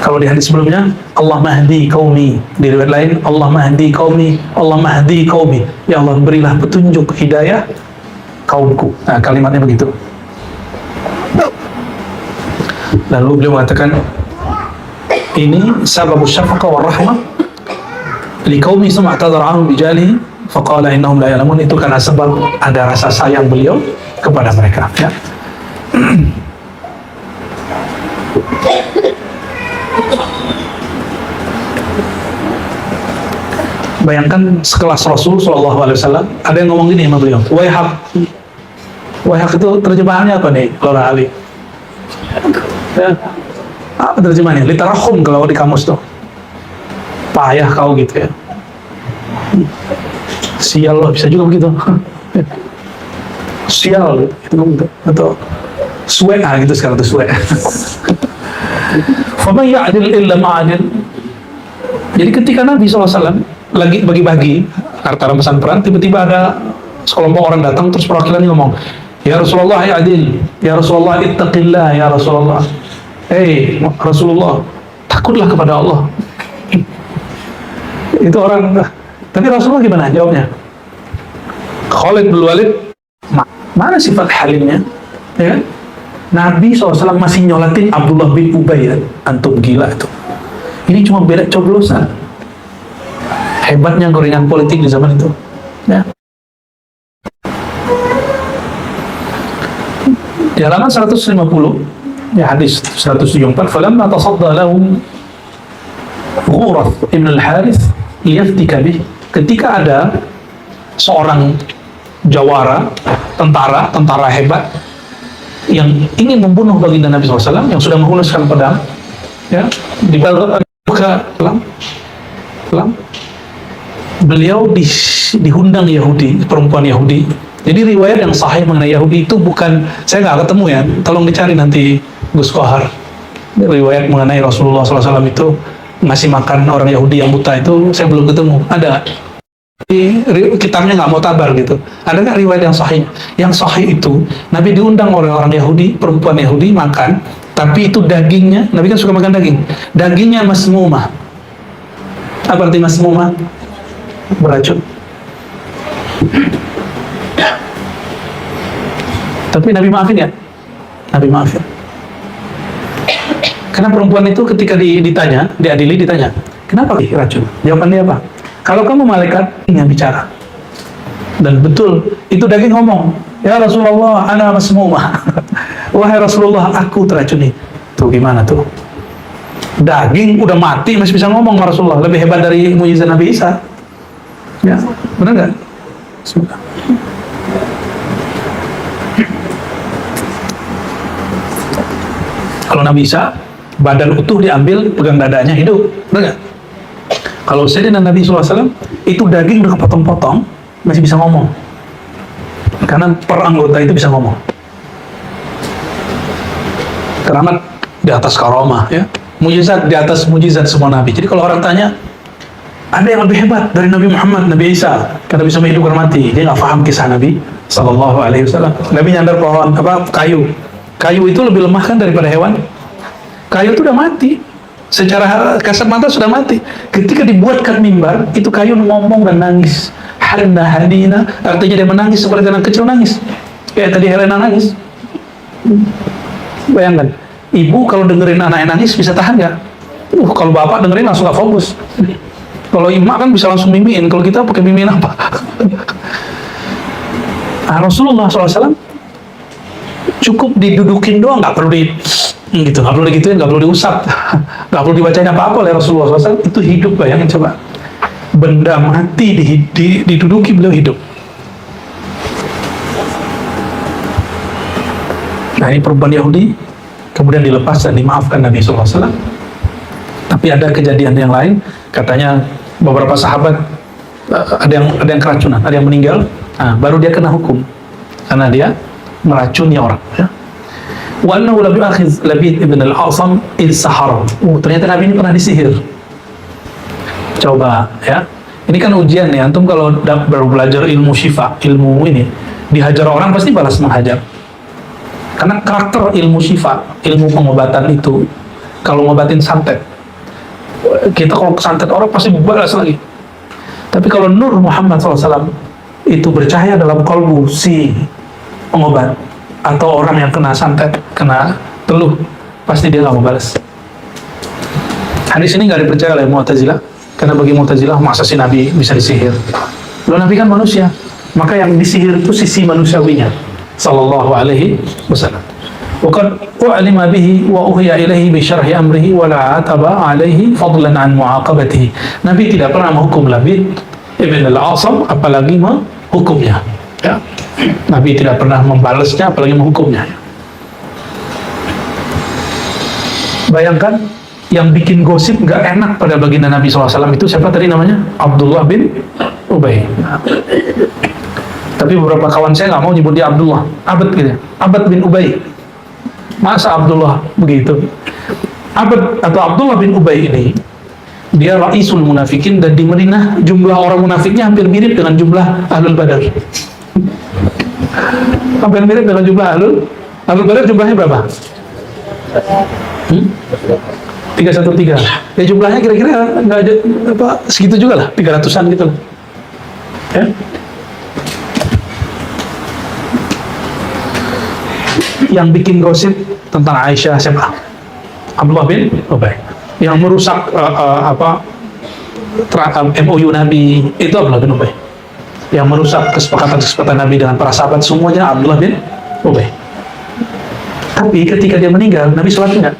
Kalau di hadis sebelumnya, Allah mahdi qaumi, di riwayat lain Allah mahdi qaumi, Allah mahdi qaumi, ya Allah berilah petunjuk hidayah kaumku. Nah, kalimatnya begitu. Lalu beliau mengatakan, ini sabab syafaqah wa rahmah liqaumi sum'a tadar'ahum bijalihi faqala innahum la ya'lamun. Itu karena sebab ada rasa sayang beliau kepada mereka, ya. Bayangkan sekelas Rasul Shallallahu Alaihi Wasallam, ada yang ngomong gini sama beliau, wahak. Wahak itu terjemahannya apa nih, Laura Ali? Ya. Apa terjemahannya? Litarahum kalau di kamus tuh. payah kau gitu ya. Sial loh, bisa juga begitu. Sial gitu, atau suwe gitu sekarang tuh suwe. Faman ya'dil illa ma'adil. Jadi ketika Nabi SAW lagi bagi-bagi harta rampasan perang, tiba-tiba ada sekelompok orang datang, terus perwakilannya ngomong, ya Rasulullah ya adil, ya Rasulullah ittaqillah, ya Rasulullah. Rasulullah, takutlah kepada Allah. Itu orang, tapi Rasulullah gimana jawabnya? Khalid bin Walid, mana sifat halimnya? Ya kan? Nabi SAW masih nyolatin Abdullah bin Ubay, antum gila itu. Ini cuma beda coblosan. Hebatnya gorengan politik di zaman itu. Ya. Di halaman 150, ya hadis 174, falamma tasadda lahum Ghurath ibn al-Harith liyaftika bih. Ketika ada seorang jawara, tentara hebat yang ingin membunuh baginda Nabi SAW, yang sudah menghunuskan pedang, ya, dibuka pelang, beliau dihundang Yahudi, perempuan Yahudi. Jadi riwayat yang sahih mengenai Yahudi itu bukan, saya nggak ketemu ya, tolong dicari nanti Gus Kohar. Riwayat mengenai Rasulullah SAW itu ngasih makan orang Yahudi yang buta itu saya belum ketemu. Ada di kitabnya nggak mau tabar gitu. Ada nggak riwayat yang sahih? Yang sahih itu Nabi diundang oleh orang Yahudi, perempuan Yahudi makan, tapi itu dagingnya, Nabi kan suka makan daging, dagingnya masmumah. Apa arti masmumah? Beracun. Tapi Nabi maafin ya? Nabi maafin. Karena perempuan itu ketika ditanya, diadili ditanya, kenapa racun? Jawabannya apa? Kalau kamu malaikat yang bicara. Dan betul, itu daging ngomong, ya Rasulullah, ana masmumah. Wahai Rasulullah, aku teracuni. Tuh gimana tuh? Daging udah mati masih bisa ngomong sama Rasulullah. Lebih hebat dari mukjizat Nabi Isa. Ya, benar nggak? Bismillah. Kalau Nabi Isa, badan utuh diambil, pegang dadanya, hidup. Benar nggak? Kalau Sayyidina Nabi SAW, itu daging udah kepotong-potong, masih bisa ngomong. Karena per anggota itu bisa ngomong. Keramat di atas karomah, ya. Mujizat di atas mujizat semua Nabi. Jadi kalau orang tanya, ada yang lebih hebat dari Nabi Muhammad, Nabi Isa, karena bisa hidup mati. Dia nggak paham kisah Nabi SAW. Nabi nyandar pohon, kayu. Kayu itu lebih lemah kan daripada hewan. Kayu itu udah mati. Secara kasat mata sudah mati. Ketika dibuatkan mimbar, itu kayu ngomong dan nangis. Hanna hadina, artinya dia menangis seperti anak kecil nangis. Kayak tadi Helena nangis. Bayangkan, ibu kalau dengerin anaknya nangis bisa tahan nggak? Kalau bapak dengerin langsung nggak fokus. Kalau emak kan bisa langsung mimiin. Kalau kita pakai mimiin apa? Rasulullah SAW cukup didudukin doang, nggak perlu gitu, nggak perlu digituin, nggak perlu diusap, nggak perlu dibacain apa-apa oleh Rasulullah SAW. Itu hidup, bayangin coba, benda mati diduduki, beliau hidup. Nah ini perempuan Yahudi kemudian dilepas dan dimaafkan Nabi SAW. Tapi ada kejadian yang lain, katanya beberapa sahabat ada yang keracunan, ada yang meninggal, baru dia kena hukum karena dia meracuni orang. Ya. Wa annahu lam yu'akhiz Labid ibn al-Asam id sahara. Ternyata Nabi ini pernah disihir. Coba ya. Ini kan ujian nih, antum kalau baru belajar ilmu syifa, ilmu ini, dihajar orang pasti balas menghajar. Karena karakter ilmu syifa, ilmu pengobatan itu, kalau ngobatin santet, kita kalau santet orang pasti balas lagi. Tapi kalau Nur Muhammad SAW itu bercahaya dalam kalbu si pengobat atau orang yang kena santet, kena teluh, pasti dia nggak mau balas. Hadis ini nggak dipercaya oleh Mu'tazilah, karena bagi Mu'tazilah masa si Nabi bisa disihir? Loh, Nabi kan manusia, maka yang disihir itu sisi manusiawinya, sallallahu alaihi wasallam. Waqad u'lima bihi wa uhiya ilaihi bi syarhi amrihi wa la ataba alaihi fadlan an mu'aqabatihi. Nabi tidak pernah menghukum Labid ibn al-Asam, apalagi menghukumnya. Ya. Nabi tidak pernah membalasnya, apalagi menghukumnya. Bayangkan yang bikin gosip nggak enak pada baginda Nabi SAW itu siapa tadi namanya? Abdullah bin Ubay. Tapi beberapa kawan saya nggak mau nyebut dia Abdullah, Abad gitu ya. Abad bin Ubay. Masa Abdullah begitu? Abad atau Abdullah bin Ubay ini, dia Raisul Munafikin, dan di Madinah jumlah orang munafiknya hampir mirip dengan jumlah Ahlul Badar. Hampir mirip dengan jumlah Ahlul Badar. Jumlahnya berapa? 313. Ya jumlahnya kira-kira nggak ada apa segitu juga lah, 300-an gitu lah. Ya. Yang bikin gosip tentang Aisyah siapa? Abdullah bin Ubay. Yang merusak MOU Nabi itu Abdullah bin Ubay. Yang merusak kesepakatan Nabi dengan para sahabat semuanya Abdullah bin Ubay. Tapi ketika dia meninggal, Nabi sholat enggak?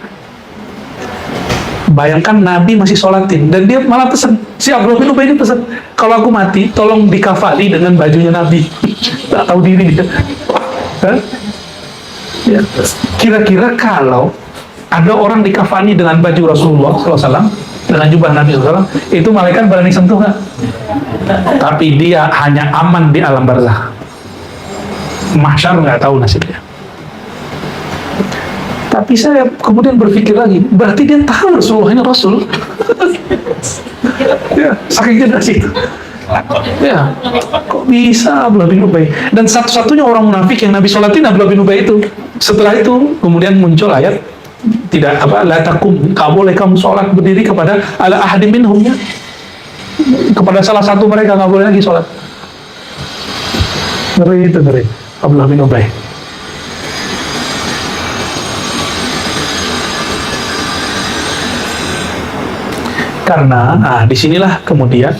Bayangkan Nabi masih sholatin, dan dia malah pesan, si Abdullah bin Ubay ini pesan, kalau aku mati, tolong dikafani dengan bajunya Nabi. Tak tahu diri dia. Ya. Kira-kira kalau ada orang dikafani dengan baju Rasulullah SAW, dengan jubah Nabi SAW, itu malaikat berani sentuh nggak? Tapi dia hanya aman di alam barzakh. Mahsyar nggak tahu nasibnya. Tapi saya kemudian berpikir lagi, berarti dia tahu Rasulullah ini Rasul. Ya, saking jelas itu. Ya, kok bisa Abdullah bin Ubay? Dan satu-satunya orang munafik yang Nabi sholatin Abdullah bin Ubay itu. Setelah itu kemudian muncul ayat, tidak apa, la takum, nggak boleh kamu sholat berdiri kepada ala ahadim minhumnya, kepada salah satu mereka nggak boleh lagi sholat. Ngeri itu, ngeri. Abdullah bin Ubay. Karena, disinilah kemudian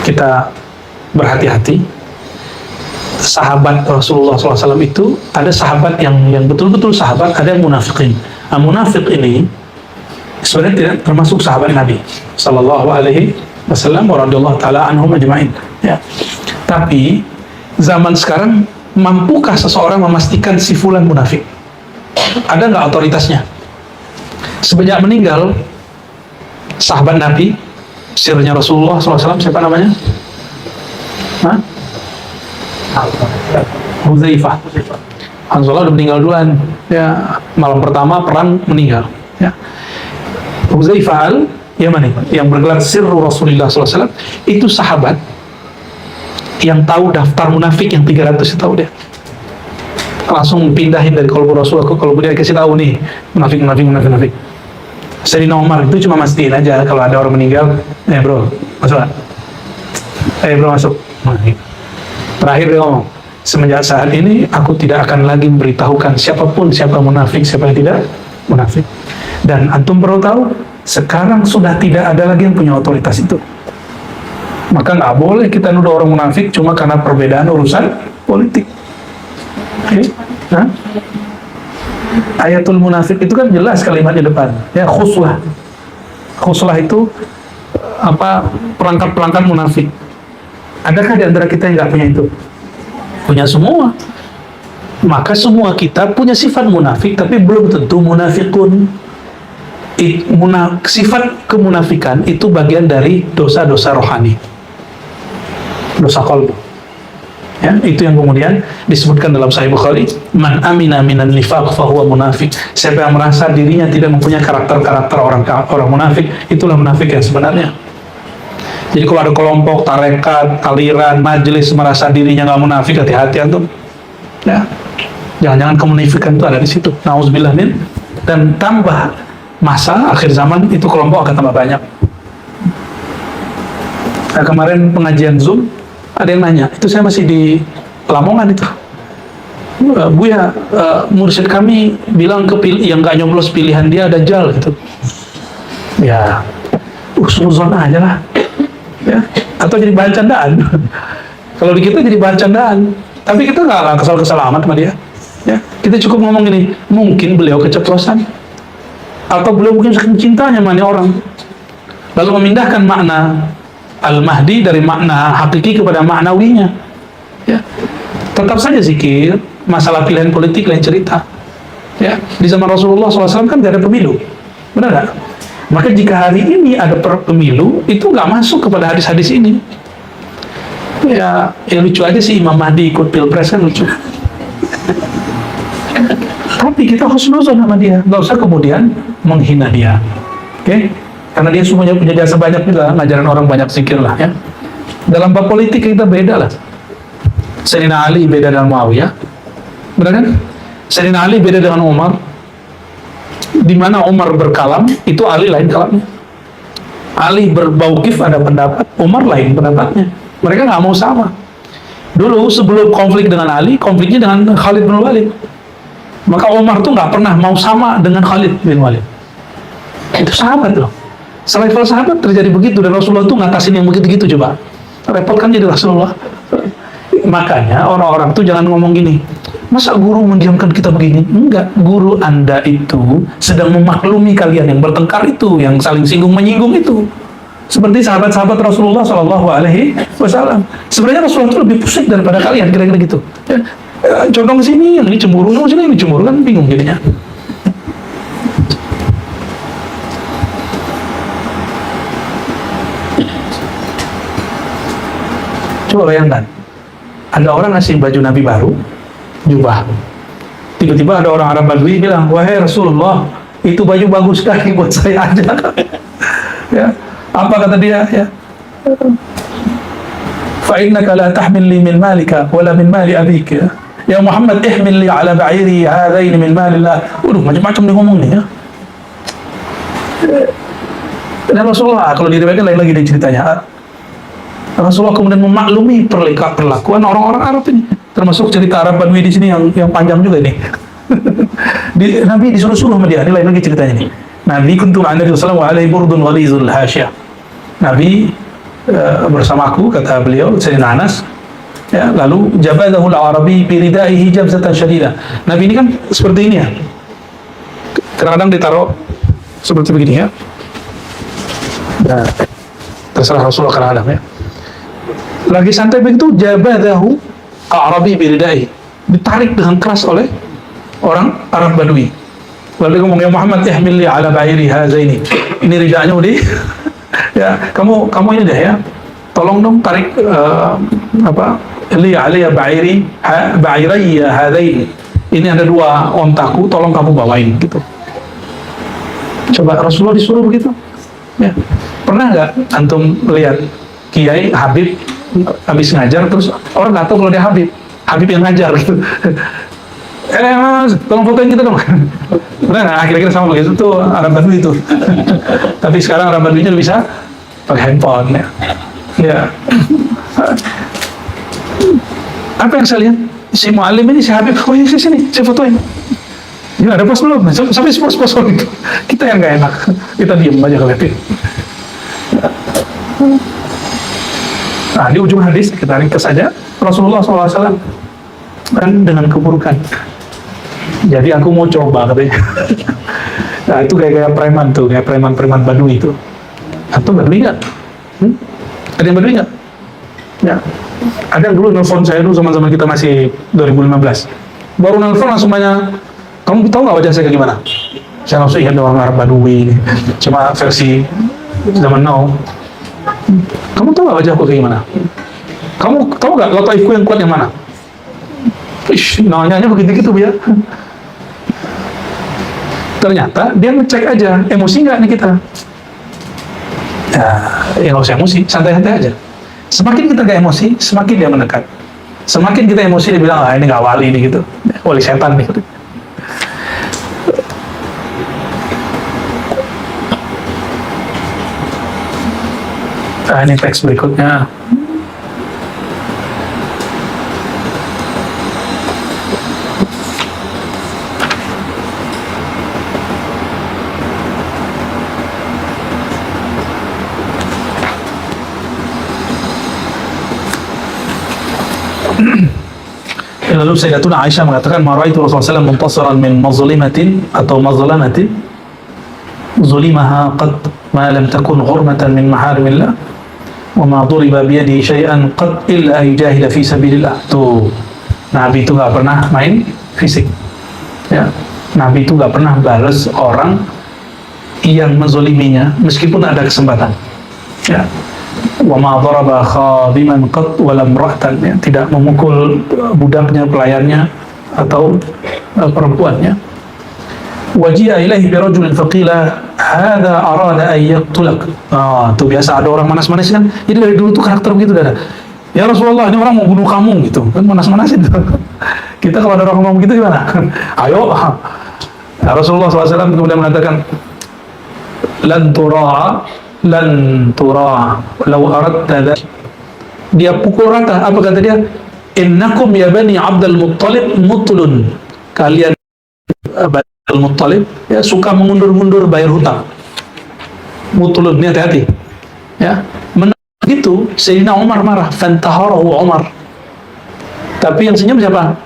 kita berhati-hati. Sahabat Rasulullah SAW itu ada sahabat yang betul-betul sahabat, ada yang munafikin. Nah, munafik ini sebenarnya tidak termasuk sahabat Nabi Sallallahu Alaihi Wasallam radhiyallahu taala anhum ajma'in. Ya. Tapi zaman sekarang, mampukah seseorang memastikan si fulan munafik? Ada nggak otoritasnya? Semenjak meninggal sahabat Nabi, sirnya Rasulullah SAW, siapa namanya? Hudzaifah. Hanzalah udah meninggal duluan. Ya, malam pertama perang meninggal. Ya. Hudzaifah al-Yamani yang bergelar sirru Rasulullah SAW, itu sahabat yang tahu daftar munafik yang 300 tahu dia. Langsung pindahin dari kalbu Rasulullah ke kalbu dia, kasih tahu nih munafik. Sayyidina Umar itu cuma mastiin aja kalau ada orang meninggal, bro, masuk. Bro, masuk. Terakhir dia ngomong, semenjak saat ini aku tidak akan lagi memberitahukan siapapun siapa munafik, siapa yang tidak munafik. Dan antum perlu tahu, sekarang sudah tidak ada lagi yang punya otoritas itu. Maka nggak boleh kita nuduh orang munafik cuma karena perbedaan urusan politik. Okay? Ayatul munafik itu kan jelas kalimatnya depan, ya, khuslah. Khuslah itu perangkat-perangkat munafik. Adakah di antara kita yang nggak punya itu? Punya semua. Maka semua kita punya sifat munafik, tapi belum tentu munafikun. Sifat kemunafikan itu bagian dari dosa-dosa rohani, dosa qalbu. Ya, itu yang kemudian disebutkan dalam Sahih Bukhari, man amina minan nifaq fahuwa munafik. Siapa yang merasa dirinya tidak mempunyai karakter-karakter orang munafik, itulah munafik yang sebenarnya. Jadi kalau ada kelompok, tarekat, aliran, majelis merasa dirinya nggak munafik, hati-hati antum. Ya, jangan-jangan kemunafikan itu ada di situ. Nauzubillah min. Dan tambah masa akhir zaman itu kelompok akan tambah banyak. Nah, kemarin pengajian Zoom, ada yang nanya, itu saya masih di Lamongan itu. Buya, mursyid kami bilang yang nggak nyoblos pilihan dia Dajjal gitu. Ya, suuzon aja lah. Ya, atau jadi bahan candaan. Kalau di kita jadi bahan candaan, tapi kita nggak kesal amat sama dia. Ya, kita cukup ngomong gini, mungkin beliau keceplosan, atau beliau mungkin saking cintanya sama orang, lalu memindahkan makna Al-Mahdi dari makna hakiki kepada maknawinya. Ya, tetap saja zikir, masalah pilihan politik lain cerita. Ya, di zaman Rasulullah SAW kan nggak ada pemilu, benar nggak? Maka jika hari ini ada pemilu, itu nggak masuk kepada hadis-hadis ini. Ya, lucu aja sih Imam Mahdi ikut pilpres kan lucu. Tapi kita harus nuzul sama dia, nggak usah kemudian menghina dia, oke? Karena dia semuanya punya jasa banyak juga, ngajarin orang banyak zikir lah ya. Dalam bab politik kita beda lah. Sayyidina Ali beda dengan Muawiyah, benar kan? Sayyidina Ali beda dengan Umar. Di mana Umar berkalam, itu Ali lain kalamnya. Ali berbaukif ada pendapat, Umar lain pendapatnya. Mereka nggak mau sama. Dulu sebelum konflik dengan Ali, konfliknya dengan Khalid bin Walid. Maka Umar tuh nggak pernah mau sama dengan Khalid bin Walid. Itu sahabat loh. Selevel sahabat terjadi begitu, dan Rasulullah tuh ngatasin yang begitu-gitu coba. Repot kan jadi Rasulullah. Makanya orang-orang tuh jangan ngomong gini, masa guru mendiamkan kita begini? Enggak, guru Anda itu sedang memaklumi kalian yang bertengkar itu, yang saling singgung menyinggung itu. Seperti sahabat-sahabat Rasulullah Shallallahu Alaihi Wasallam. Sebenarnya Rasulullah itu lebih pusing daripada kalian, kira-kira gitu. Ya, condong ke sini, yang ini cemburu, yang sini ini cemburu, kan bingung jadinya. Coba bayangkan, ada orang ngasih baju Nabi baru, jubah. Tiba-tiba ada orang Arab Badui bilang, wahai Rasulullah, itu baju bagus sekali buat saya aja. Ya, apa kata dia? Ya, fa'innaka la tahmil li min malika wala min mali abik. Ya Muhammad, ihmil li ala ba'iri hadaini min malillah. Macam-macam dia ngomong nih ya. Dan Rasulullah, kalau diriwayatkan lain lagi dia ceritanya, Rasulullah kemudian memaklumi perlakuan orang-orang Arab ini, termasuk cerita Arab Badui di sini yang panjang juga ini. Nabi disuruh-suruh sama dia, ini lain lagi ceritanya nih. Nabi kuntu an Nabi sallallahu alaihi burdun ghalizul hasyah. Nabi bersamaku, kata beliau Sayyidina Anas, ya, lalu jabadahu al-Arabi bi ridaihi jabzatan syadidah. Nabi ini kan seperti ini ya. Kadang-kadang ditaruh seperti begini ya. Nah, terserah Rasulullah kadang-kadang ya. Lagi santai begitu, jabadahu Arabi biridai, ditarik dengan keras oleh orang Arab Badui. Lalu dia ngomong, ya Muhammad, ihmilli ala ba'iri hazaini. Ini ridanya udah, ya kamu ini deh ya, tolong dong tarik li alaiya ba'irayya hazaini. Ini ada dua ontaku, tolong kamu bawain gitu. Coba Rasulullah disuruh begitu. Ya. Pernah nggak antum lihat Kiai Habib habis ngajar terus orang nggak tahu kalau dia Habib yang ngajar gitu. Mas, tolong fotoin kita dong. Nah, akhir-akhir sama begitu tuh Arab Badui itu. Tapi sekarang Arab Baduinya bisa pakai handphone ya. Ya. Apa yang saya lihat? Si mu'alim ini, si Habib, oh iya sini, saya fotoin. Ya, ada pos belum? Sampai pos gitu. Kita yang nggak enak, kita diem aja ngeliatin. Nah, di ujung hadis kita ringkas saja, Rasulullah SAW kan dengan keburukan. Jadi aku mau coba katanya. Nah, itu kayak preman tuh, kayak preman Badui itu. Atau Badui nggak? Ada yang Badui nggak? Ya. Ada yang dulu nelfon saya dulu zaman-zaman kita masih 2015. Baru nelfon langsung nanya, kamu tahu nggak wajah saya kayak gimana? Saya langsung ingat orang Arab Badui, cuma versi zaman now. Kamu tahu nggak wajahku kayak gimana? Kamu tahu nggak lataifku yang kuat yang mana? Ish, nanya begitu-gitu ya. Ternyata dia ngecek aja, emosi nggak nih kita? Ya nggak usah emosi, santai-santai aja. Semakin kita gak emosi, semakin dia mendekat. Semakin kita emosi, dia bilang, ah ini nggak wali nih gitu, wali setan nih. Nah, ini teks berikutnya. Lalu Sayyidatuna Aisyah mengatakan, ma ra'aitu Rasulullah SAW muntasiran min mazlimatin atau mazlamatin zulimaha qad ma lam takun ghurmatan min maharimillah wa ma duriba biyadihi syai'an qad illa yujahida fi sabilillah. Tuh, Nabi itu nggak pernah main fisik ya. Nabi itu nggak pernah balas orang yang menzoliminya meskipun ada kesempatan. Ya. Wa ma daraba khadiman qat wala imra'atan, ya. Tidak memukul budaknya, pelayannya atau perempuannya. Waji'a ilaihi bi rajulin faqila hadza arada an yaqtulak. Itu biasa ada orang manas-manis kan. Jadi dari dulu tuh karakter begitu dah. Ya Rasulullah, ini orang mau bunuh kamu gitu. Kan manas-manasin tuh. Kita kalau ada orang ngomong gitu gimana? Ayo. Rasulullah SAW kemudian mengatakan, lan tura'a law aradta dzalik. Dia pukul rata. Apa kata dia? Innakum ya bani Abdul Muttalib mutlun. Kalian Abdul Muttalib ya suka mengundur-mundur bayar hutang. Mutlun, ini hati-hati. Ya. Begitu Sayyidina Umar marah, fantaharahu Umar. Tapi yang senyum siapa?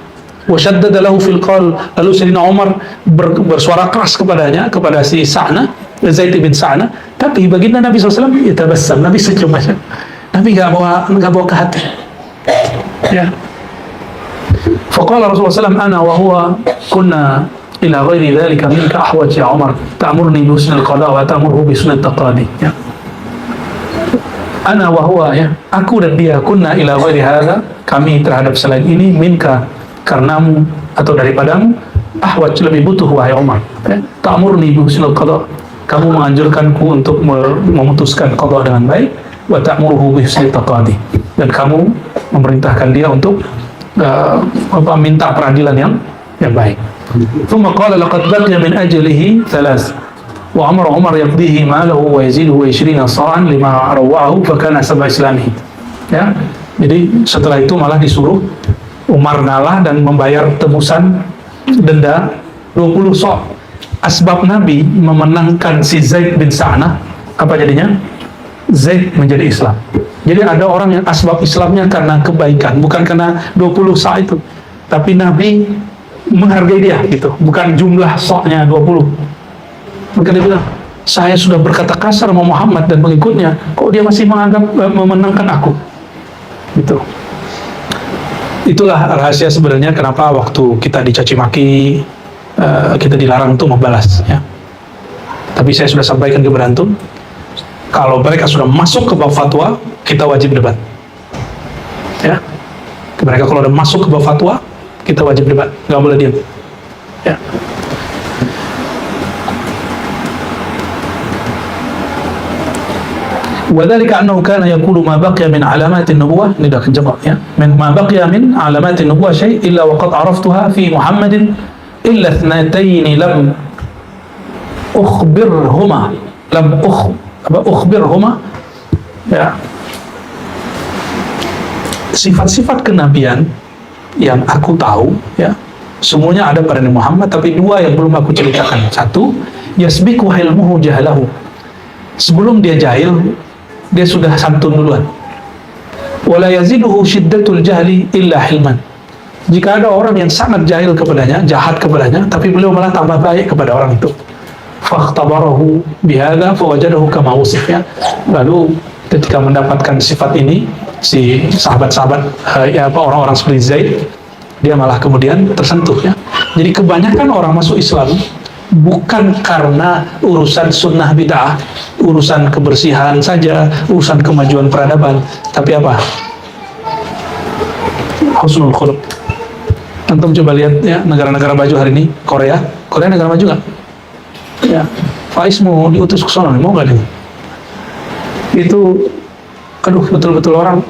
Wasyaddada lahu fil qal. Lalu Sayyidina Umar bersuara keras kepadanya, kepada si Sa'na, Zaid bin Sa'na. Tapi baginda Nabi SAW ya tabassam, Nabi senyum aja. Nabi nggak bawa ke hati. Ya. Faqala Rasulullah SAW, ana wa huwa kunna ila ghairi dhalika minka ahwaj ya Umar, ta'murni bi husnil qada wa ta'murhu bi sunnat taqadi. Ya. Ana wa huwa, ya, aku dan dia, kunna ila ghairi hadza, kami terhadap selain ini, minka, karenamu atau daripadamu, ahwaj, lebih butuh wahai Umar. Ya. Ta'murni bi husnil qada, kamu menganjurkanku untuk memutuskan qada dengan baik, wa ta'muruhu bi husnil taqadi, dan kamu memerintahkan dia untuk minta peradilan yang baik. Thumma qala laqad baqiya min ajlihi thalath wa amara Umar yaqdihi malahu wa yaziduhu 20 sa'an lima rawahu fa kana sab'a islamihi. Ya. Jadi setelah itu malah disuruh Umar ngalah dan membayar tebusan denda 20 sa'. Asbab Nabi memenangkan si Zaid bin Sa'nah, apa jadinya? Zaid menjadi Islam. Jadi ada orang yang asbab Islamnya karena kebaikan, bukan karena 20 sa' itu. Tapi Nabi menghargai dia gitu, bukan jumlah sa'-nya 20. Maka dia bilang, saya sudah berkata kasar sama Muhammad dan pengikutnya, kok dia masih menganggap memenangkan aku? Gitu. Itulah rahasia sebenarnya kenapa waktu kita dicaci maki, kita dilarang untuk membalas, ya. Tapi saya sudah sampaikan kepada antum, kalau mereka sudah masuk ke bab fatwa, kita wajib debat. Ya. Mereka kalau sudah masuk ke bab fatwa, kita wajib debat, nggak boleh diam. Ya. وذلك أنه كان يقول ما بقي من علامات النبوة، ini dah kejawab, ya. ما بقي من علامات النبوة شيء إلا وقد عرفتها في محمد إلا اثنتين لم أخبرهما. Ya. Sifat-sifat kenabian yang aku tahu, ya, semuanya ada pada Nabi Muhammad, tapi dua yang belum aku ceritakan. Satu, yasbiqu hilmuhu jahalahu. Sebelum dia jahil, dia sudah santun duluan. Wala yaziduhu syiddatul jahli illa hilman. Jika ada orang yang sangat jahil kepadanya, jahat kepadanya, tapi beliau malah tambah baik kepada orang itu. Fakhtabarahu bihadza fawajadahu kama wusif, ya. Lalu ketika mendapatkan sifat ini, si sahabat-sahabat, orang-orang seperti Zaid, dia malah kemudian tersentuh, ya. Jadi kebanyakan orang masuk Islam bukan karena urusan sunnah bid'ah, urusan kebersihan saja, urusan kemajuan peradaban, tapi apa? Husnul khuluq. Antum coba lihat, ya, negara-negara maju hari ini, Korea negara maju nggak? Ya, Faiz mau diutus ke sana, mau nggak nih? Itu, aduh, betul-betul orang,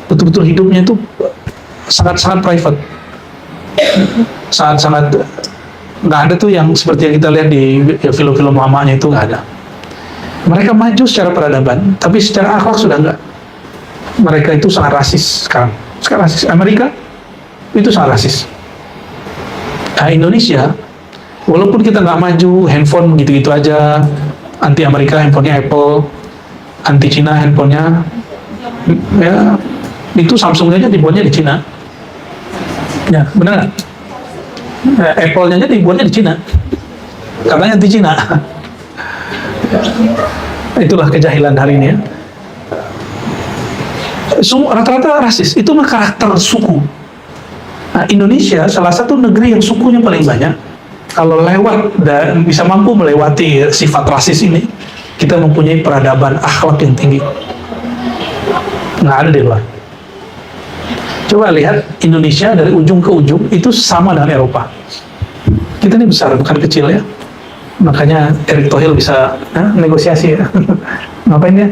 betul-betul hidupnya itu sangat-sangat private, sangat-sangat. Nggak ada tuh yang seperti yang kita lihat di film-film lamanya, itu nggak ada. Mereka maju secara peradaban, tapi secara akhlak sudah nggak. Mereka itu sangat rasis sekarang rasis. Amerika itu sangat rasis. Nah, Indonesia, walaupun kita nggak maju, handphone gitu-gitu aja, anti Amerika handphonenya Apple, anti Cina handphonenya, ya, itu Samsung aja dibuatnya di Cina. Ya, benar nggak? Apple-nya aja dibuatnya di Cina, katanya di Cina. Itulah kejahilan hari ini, ya. Rata-rata rasis, itu mah karakter suku. Nah, Indonesia salah satu negeri yang sukunya paling banyak. Kalau lewat dan bisa mampu melewati sifat rasis ini, kita mempunyai peradaban akhlak yang tinggi. Nggak ada di luar. Coba lihat Indonesia dari ujung ke ujung itu sama dengan Eropa. Kita ini besar, bukan kecil ya. Makanya Erick Thohir bisa negosiasi ya. Ngapain dia?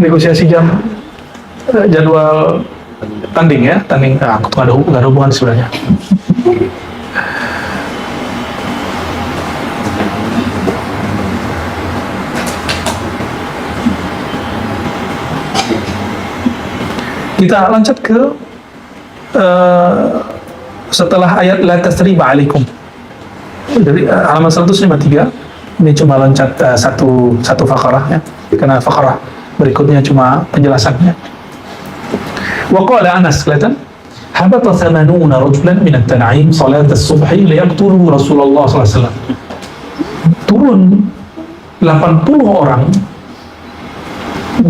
Negosiasi jadwal tanding ya, tanding. Nah, aku tuh nggak ada hubungan sebenarnya. Kita loncat ke setelah ayat la tasriba alaikum. Dari halaman 153 ini cuma loncat satu fakarah ya, karena fakarah berikutnya cuma penjelasannya. Wa qala Anas, kelihatan habata 80 rajulan min at-Tan'im salat as-subh liyaqtulu Rasulullah sallallahu alaihi wasallam. Turun 80 orang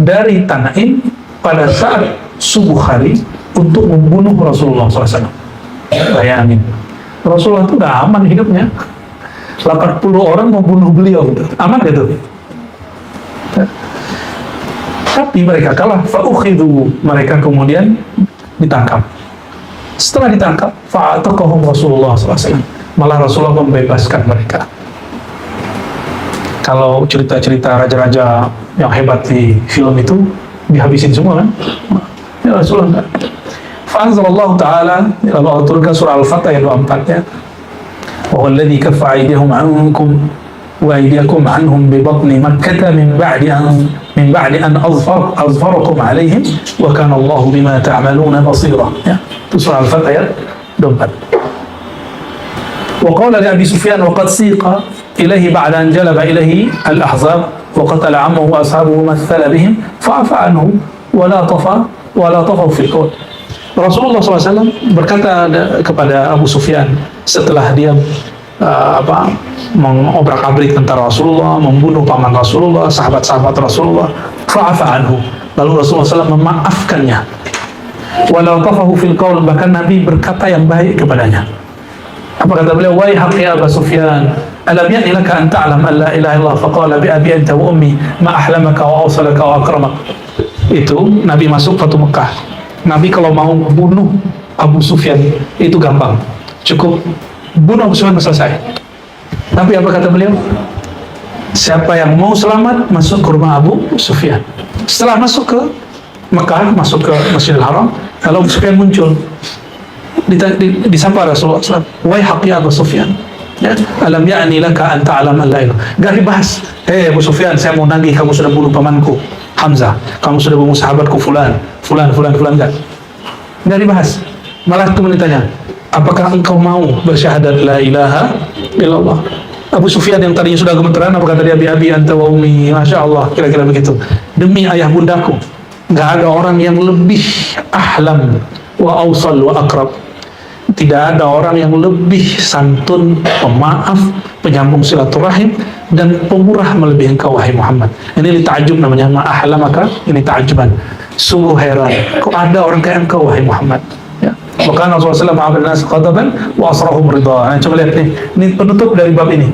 dari Tan'im pada saat subuh hari untuk membunuh Rasulullah SAW. Bayangin, Rasulullah itu udah aman hidupnya, 80 orang membunuh beliau, aman gak tuh? Tapi mereka kalah, fa'ukhidhu, mereka kemudian ditangkap. Setelah ditangkap, fa'ataqahum Rasulullah SAW, malah Rasulullah membebaskan mereka. Kalau cerita-cerita raja-raja yang hebat di film itu dihabisin semua kan? Ya Rasulullah enggak. Fa'anzalallahu ta'ala, Allah turunkan surah Al-Fatah ayat 24 ya. Wa alladhi kaffa aydihum 'ankum wa aydiyakum 'anhum bi batni Makkah min ba'di an azfarakum 'alaihim wa kana Allahu bima ta'maluna basira. Ya. Itu surah Al-Fatah ayat 24. Wa qala li Abi Sufyan wa qad siqa ilayhi ba'da an jalaba ilayhi al-ahzab wa qatala 'ammahu wa ashabuhu mathala bihim fa'afa anhu wa la tafaw fil qawl. Rasulullah SAW berkata kepada Abu Sufyan setelah dia mengobrak-abrik tentara Rasulullah, membunuh paman Rasulullah, sahabat-sahabat Rasulullah, fa'afa anhu, lalu Rasulullah SAW memaafkannya. Walau tafahu fil qaul, bahkan Nabi berkata yang baik kepadanya. Apa kata beliau? Wahai haqi Abu Sufyan, alam ya'ni laka an ta'lam an la ilaha illallah faqala bi abi anta wa ummi ma ahlamaka wa awsalaka wa akramak. Itu Nabi masuk Fatu Mekah. Nabi kalau mau bunuh Abu Sufyan itu gampang, cukup bunuh Abu Sufyan selesai. Tapi apa kata beliau? Siapa yang mau selamat masuk ke rumah Abu Sufyan. Setelah masuk ke Mekah, masuk ke Masjidil Haram, lalu Abu Sufyan muncul. Disapa Rasulullah SAW, wahai haqi Abu Sufyan, ya, alam ya'ni laka an ta'lam an la ilaha. Gak dibahas, Abu Sufyan, saya mau nagih kamu sudah bunuh pamanku Hamzah, kamu sudah bunuh sahabatku fulan, gak dibahas. Malah kemudian ditanya, apakah engkau mau bersyahadat la ilaha illallah? Abu Sufyan yang tadinya sudah gemeteran, apa kata dia? Bi-abi anta wa ummi, Masya Allah, kira-kira begitu. Demi ayah bundaku, gak ada orang yang lebih ahlam wa awsal wa akrab. Tidak ada orang yang lebih santun, pemaaf, penyambung silaturahim, dan pemurah melebihi engkau, wahai Muhammad. Ini ta'ajub namanya, ma'ahlamaka, ini ta'ajuban. Sungguh heran, kok ada orang kayak engkau, wahai Muhammad. Ya. Maka Rasulullah SAW ma'afil nas qadaban wa asrahum ridha. Nah, coba lihat nih, ini penutup dari bab ini.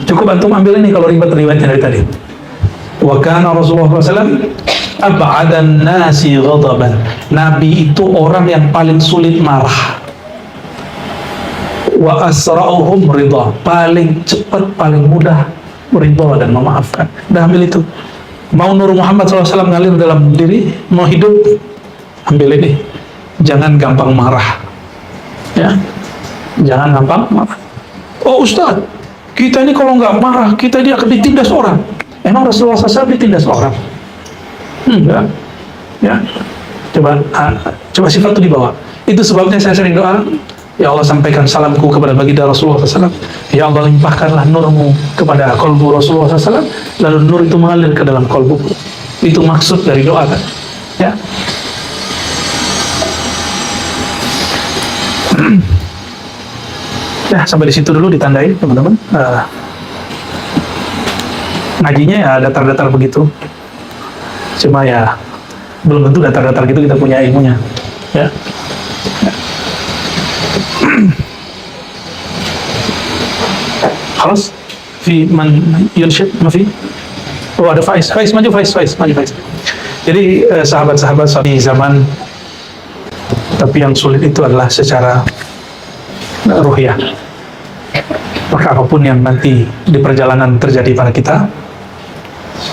Cukup antum ambil ini kalau riwayatnya dari tadi. Wa kana Rasulullah SAW ab'adan nasi ghadaban. Nabi itu orang yang paling sulit marah. Wa asra'uhum ridha, paling cepat, paling mudah ridha dan memaafkan. Dah ambil itu. Mau Nur Muhammad SAW ngalir dalam diri, mau hidup, ambil ini. Jangan gampang marah. Ya, jangan gampang marah. Oh Ustaz, kita ini kalau nggak marah, kita ini akan ditindas orang. Emang Rasulullah SAW ditindas orang? Enggak. Ya, coba sifat itu dibawa. Itu sebabnya saya sering doa, ya Allah, sampaikan salamku kepada baginda Rasulullah SAW. Ya Allah, limpahkanlah nurmu kepada kolbu Rasulullah SAW, lalu nur itu mengalir ke dalam kolbuku. Itu maksud dari doa kan? Ya. Ya, sampai di situ dulu ditandai teman-teman. Ngajinya ya datar-datar begitu. Cuma ya belum tentu datar-datar gitu kita punya ilmunya. Ya. خلاص في من ينشد ما في. Oh ada Faiz maju Faiz. Jadi sahabat-sahabat di zaman, tapi yang sulit itu adalah secara ruhiyah. Maka apapun yang nanti di perjalanan terjadi pada kita,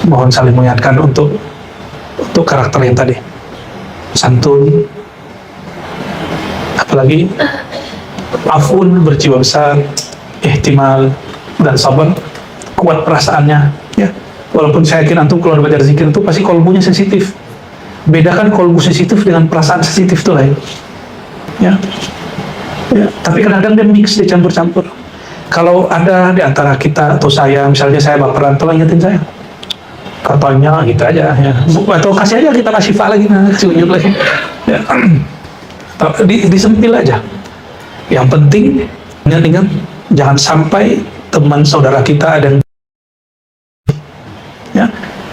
mohon saling mengingatkan untuk karakter yang tadi, santun, apalagi afun, berjiwa besar, ihtimal, dan sabar, kuat perasaannya, ya. Walaupun saya yakin antum kalau belajar zikir itu pasti kolbunya sensitif. Bedakan kolbu sensitif dengan perasaan sensitif itu lain. Ya. Tapi kadang-kadang dia mix, dia campur-campur. Kalau ada di antara kita atau saya, misalnya saya baperan, tolong ingetin saya. Katanya gitu aja, ya. Atau kasih aja kita kasih syifa lagi, tunjuk lagi. Ya. Disempil aja. Yang penting ingat jangan sampai teman saudara kita ada yang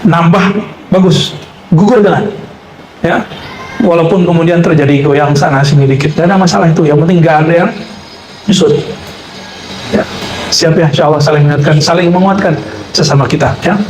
nambah, bagus, gugur dengan, ya, walaupun kemudian terjadi goyang sana sini dikit, tidak ada masalah itu, yang penting nggak ada yang nyusut, ya, siap ya, insya Allah saling mengingatkan, saling menguatkan sesama kita, ya.